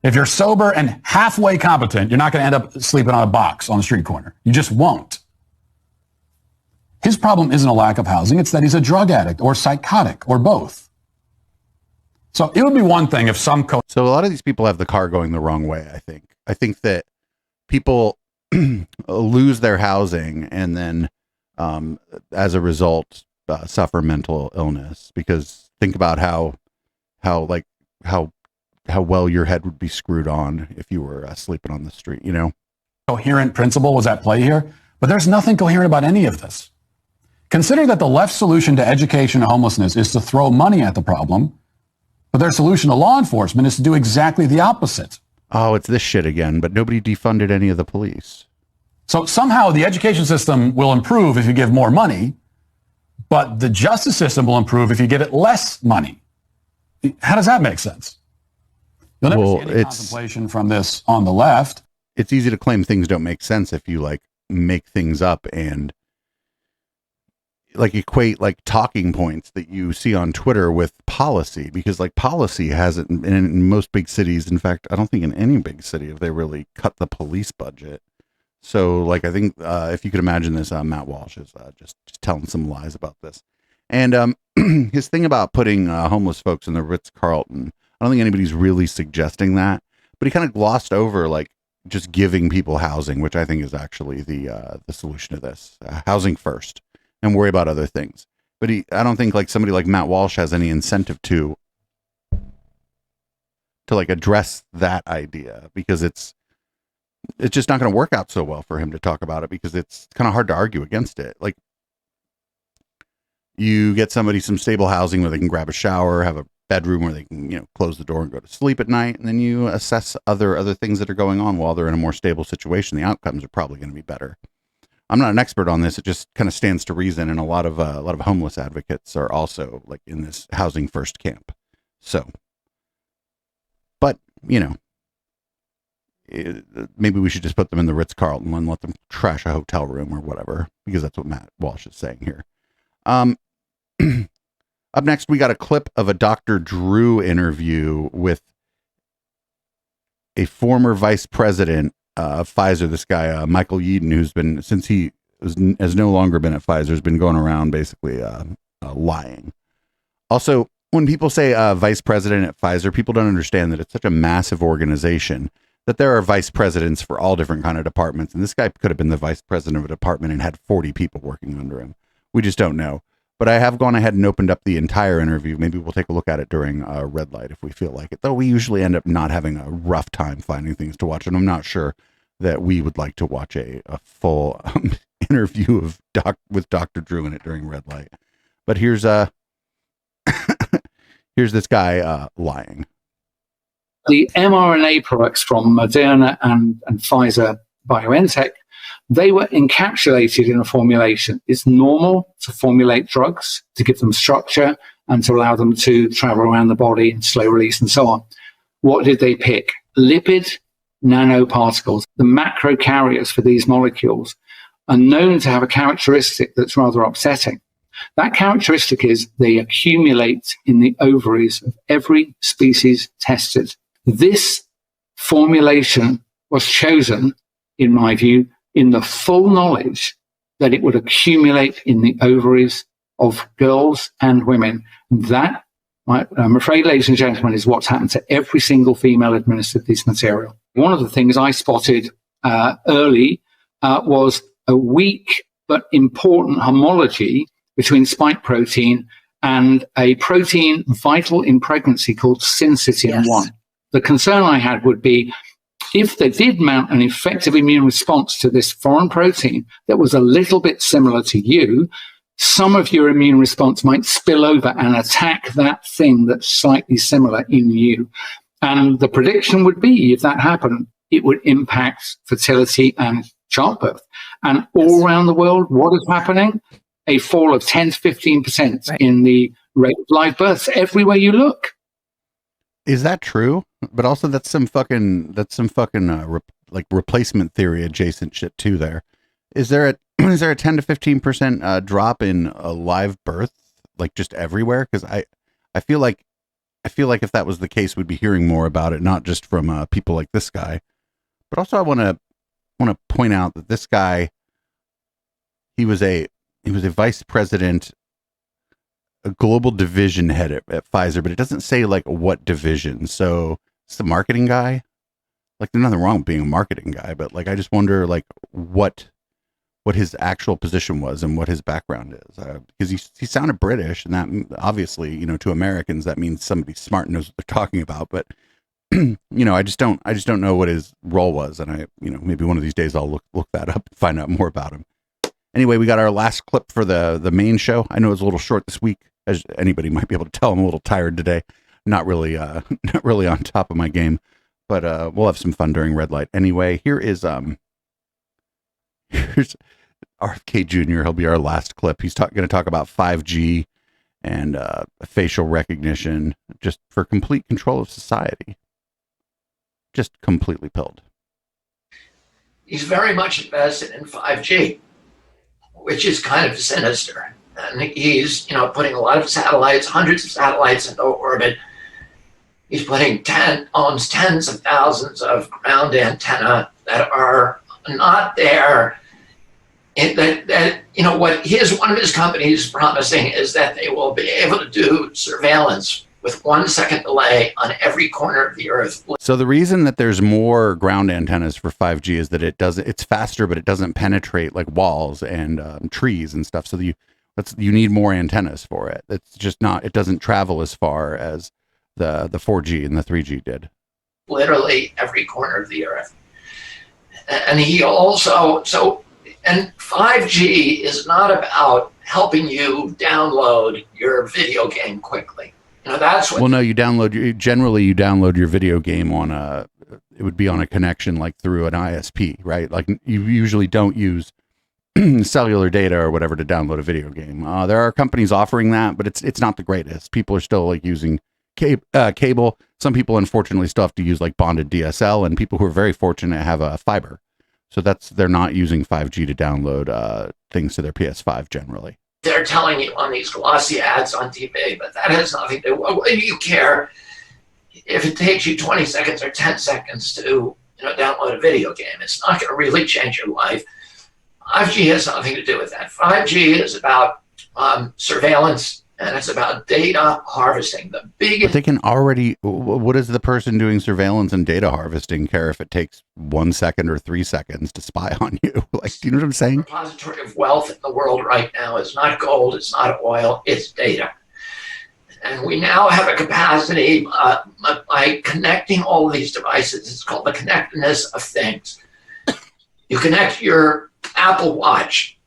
Speaker 18: If you're sober and halfway competent, you're not going to end up sleeping on a box on the street corner. You just won't. His problem isn't a lack of housing. It's that he's a drug addict or psychotic or both. So it would be one thing if some...
Speaker 3: So a lot of these people have the car going the wrong way, I think. I think that people lose their housing and then as a result suffer mental illness, because think about how well your head would be screwed on if you were sleeping on the street,
Speaker 18: Coherent principle was at play here, but there's nothing coherent about any of this. Consider that the left's solution to education and homelessness is to throw money at the problem, but their solution to law enforcement is to do exactly the opposite.
Speaker 3: Oh, it's this shit again, but nobody defunded any of the police.
Speaker 18: So somehow the education system will improve if you give more money, but the justice system will improve if you give it less money. How does that make sense? You'll never see any contemplation from this on the left.
Speaker 3: It's easy to claim things don't make sense if you make things up and equate talking points that you see on Twitter with policy, because policy hasn't in most big cities. In fact, I don't think in any big city have they really cut the police budget. So I think if you could imagine this, Matt Walsh is just telling some lies about this. And his thing about putting homeless folks in the Ritz-Carlton, I don't think anybody's really suggesting that, but he kind of glossed over just giving people housing, which I think is actually the solution to this. Housing first, and worry about other things. But I don't think somebody like Matt Walsh has any incentive to address that idea, because it's just not going to work out so well for him to talk about it, because it's kind of hard to argue against it. You get somebody some stable housing where they can grab a shower, have a bedroom where they can, close the door and go to sleep at night. And then you assess other things that are going on while they're in a more stable situation. The outcomes are probably going to be better. I'm not an expert on this. It just kind of stands to reason. And a lot of homeless advocates are also in this housing first camp. So, but maybe we should just put them in the Ritz-Carlton and let them trash a hotel room or whatever, because that's what Matt Walsh is saying here. Up next, we got a clip of a Dr. Drew interview with a former vice president of Pfizer, this guy, Michael Yeadon, who's been, since he has no longer been at Pfizer, has been going around basically lying. Also, when people say vice president at Pfizer, people don't understand that it's such a massive organization that there are vice presidents for all different kind of departments. And this guy could have been the vice president of a department and had 40 people working under him. We just don't know. But I have gone ahead and opened up the entire interview. Maybe we'll take a look at it during Red Light if we feel like it. Though we usually end up not having a rough time finding things to watch. And I'm not sure that we would like to watch a full interview of with Dr. Drew in it during Red Light. But here's here's this guy lying.
Speaker 25: The mRNA products from Moderna and Pfizer BioNTech, they were encapsulated in a formulation. It's normal to formulate drugs to give them structure and to allow them to travel around the body in slow release and so on. What did they pick? Lipid nanoparticles. The macro carriers for these molecules are known to have a characteristic that's rather upsetting. That characteristic is they accumulate in the ovaries of every species tested. This formulation was chosen, in my view, in the full knowledge that it would accumulate in the ovaries of girls and women. That, I'm afraid, ladies and gentlemen, is what's happened to every single female administered this material. One of the things I spotted early was a weak but important homology between spike protein and a protein vital in pregnancy called syncytin-1. Yes. The concern I had would be if they did mount an effective immune response to this foreign protein that was a little bit similar to you, some of your immune response might spill over and attack that thing that's slightly similar in you. And the prediction would be, if that happened, it would impact fertility and childbirth. And all around the world, what is happening? A fall of 10 to 15% in the rate of live births everywhere you look.
Speaker 3: Is that true? But also that's some fucking like replacement theory adjacent shit too there. Is there a 10 to 15% drop in live birth, like just everywhere? Because I feel like if that was the case, we'd be hearing more about it, not just from people like this guy, but also I want to point out that this guy, he was a vice president, a global division head at Pfizer, but it doesn't say like what division. So it's the marketing guy. Like there's nothing wrong with being a marketing guy, but like I just wonder like what his actual position was and what his background is, because he sounded British, and that obviously, you know, to Americans that means somebody smart knows what they're talking about. But you know, I just don't know what his role was, and maybe one of these days I'll look that up and find out more about him. Anyway, we got our last clip for the main show. I know it's a little short this week, as anybody might be able to tell. I'm a little tired today, not really on top of my game, but we'll have some fun during red light. Anyway, here's RFK Jr. He'll be our last clip. He's going to talk about 5G and facial recognition, just for complete control of society. Just completely pilled.
Speaker 19: He's very much invested in 5G, which is kind of sinister. And he's, putting a lot of satellites, hundreds of satellites into orbit. He's owns tens of thousands of ground antenna that are not there. One of his companies promising is that they will be able to do surveillance with 1 second delay on every corner of the earth.
Speaker 3: So the reason that there's more ground antennas for 5G is that it's faster, but it doesn't penetrate like walls and trees and stuff. So you need more antennas for it. It's just not, it doesn't travel as far as the 4G and the 3G did.
Speaker 19: Literally every corner of the earth. And he also, and 5G is not about helping you download your video game quickly. That's what.
Speaker 3: Well, no, you download your video game on it would be on a connection like through an ISP, right? Like you usually don't use cellular data or whatever to download a video game. There are companies offering that, but it's not the greatest. People are still like using cable. Some people unfortunately still have to use like bonded DSL, and people who are very fortunate have a fiber. So they're not using 5G to download things to their PS5 generally.
Speaker 19: They're telling you on these glossy ads on TV, but that has nothing to do. What do you care if it takes you 20 seconds or 10 seconds to download a video game? It's not going to really change your life. 5G has nothing to do with that. 5G is about surveillance, and it's about data harvesting. The biggest.
Speaker 3: But they can already. What is the person doing surveillance and data harvesting care if it takes 1 second or 3 seconds to spy on you? Like, do you know what I'm saying?
Speaker 19: The repository of wealth in the world right now is not gold, it's not oil, it's data. And we now have a capacity by connecting all of these devices. It's called the connectedness of things. You connect your Apple Watch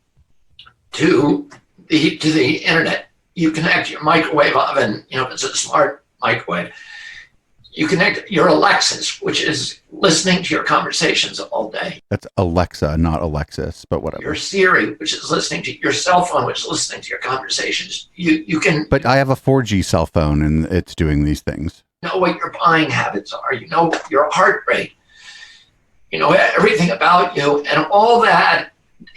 Speaker 19: to the internet. You connect your microwave oven, it's a smart microwave. You connect your Alexis, which is listening to your conversations all day.
Speaker 3: That's Alexa, not Alexis, but whatever.
Speaker 19: Your Siri, which is listening to your cell phone, which is listening to your conversations. You can
Speaker 3: But I have a 4G cell phone and it's doing these things.
Speaker 19: know what your buying habits are. You know your heart rate. You know everything about you, and all that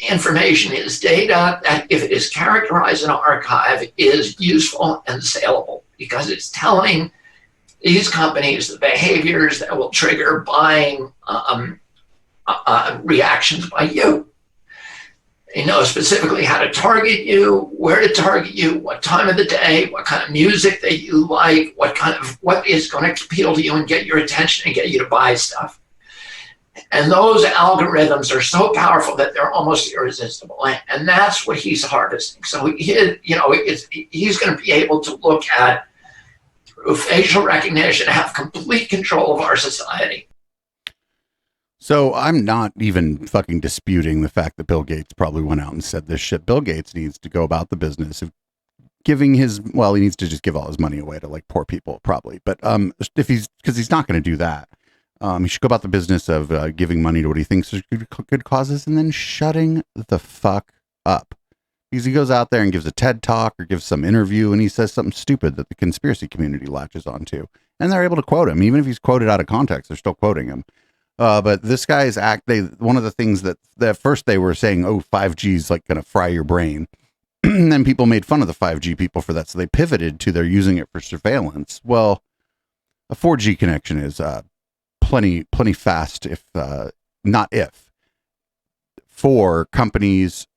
Speaker 19: information is data that, if it is characterized in an archive, is useful and saleable because it's telling these companies the behaviors that will trigger buying reactions by you. They know specifically how to target you, where to target you, what time of the day, what kind of music that you like, what is going to appeal to you and get your attention and get you to buy stuff. And those algorithms are so powerful that they're almost irresistible. And that's what he's harvesting. So he's going to be able to look at, through facial recognition, have complete control of our society.
Speaker 3: So I'm not even fucking disputing the fact that Bill Gates probably went out and said this shit. Bill Gates needs to go about the business of giving he needs to just give all his money away to like poor people probably. But because he's not going to do that. He should go about the business of giving money to what he thinks are good causes and then shutting the fuck up. Because he goes out there and gives a TED talk or gives some interview and he says something stupid that the conspiracy community latches onto. And they're able to quote him. Even if he's quoted out of context, they're still quoting him. But this guy's one of the things that at first they were saying, 5G is like going to fry your brain. And then people made fun of the 5G people for that. So they pivoted to they're using it for surveillance. Well, a 4G connection is plenty fast, for companies,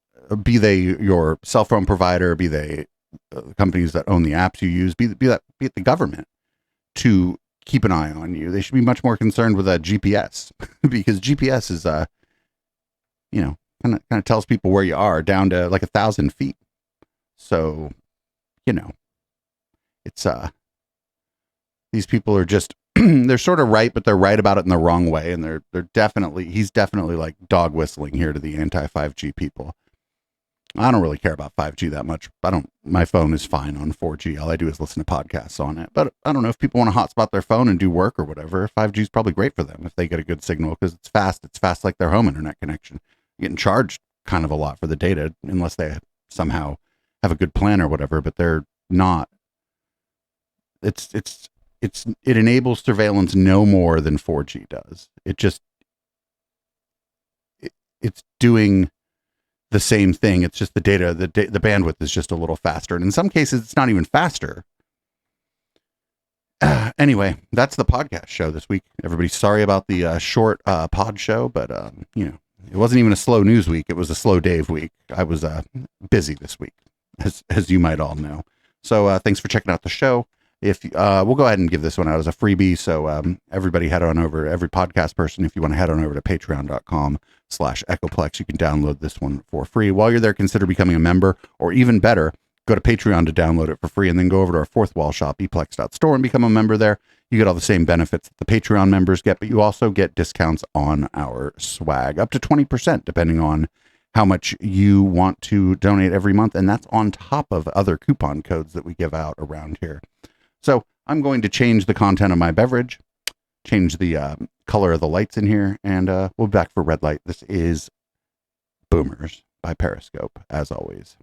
Speaker 3: be they your cell phone provider, be they companies that own the apps you use, be it the government, to keep an eye on you. They should be much more concerned with GPS because GPS is kind of tells people where you are down to like 1,000 feet. So it's these people are just they're sort of right, but they're right about it in the wrong way, and he's definitely like dog whistling here to the anti-5G people. I don't really care about 5G that much. My phone is fine on 4G. All I do is listen to podcasts on it. But I don't know if people want to hotspot their phone and do work or whatever. 5G is probably great for them if they get a good signal because it's fast. It's fast like their home internet connection. You're getting charged kind of a lot for the data unless they somehow have a good plan or whatever, but they're not. It enables surveillance no more than 4G does. It's doing the same thing. It's just the data, the bandwidth is just a little faster. And in some cases, it's not even faster. Anyway, that's the podcast show this week. Everybody, sorry about the short pod show, but it wasn't even a slow news week. It was a slow Dave week. I was busy this week, as you might all know. So thanks for checking out the show. If we'll go ahead and give this one out as a freebie. So everybody head on over, every podcast person, if you want to head on over to patreon.com/Echoplex, you can download this one for free. While you're there, consider becoming a member, or even better, go to Patreon to download it for free, and then go over to our fourth wall shop, eplex.store, and become a member there. You get all the same benefits that the Patreon members get, but you also get discounts on our swag, up to 20%, depending on how much you want to donate every month. And that's on top of other coupon codes that we give out around here. So I'm going to change the content of my beverage, change the color of the lights in here, and we'll be back for Red Light. This is Boomers by Periscope, as always.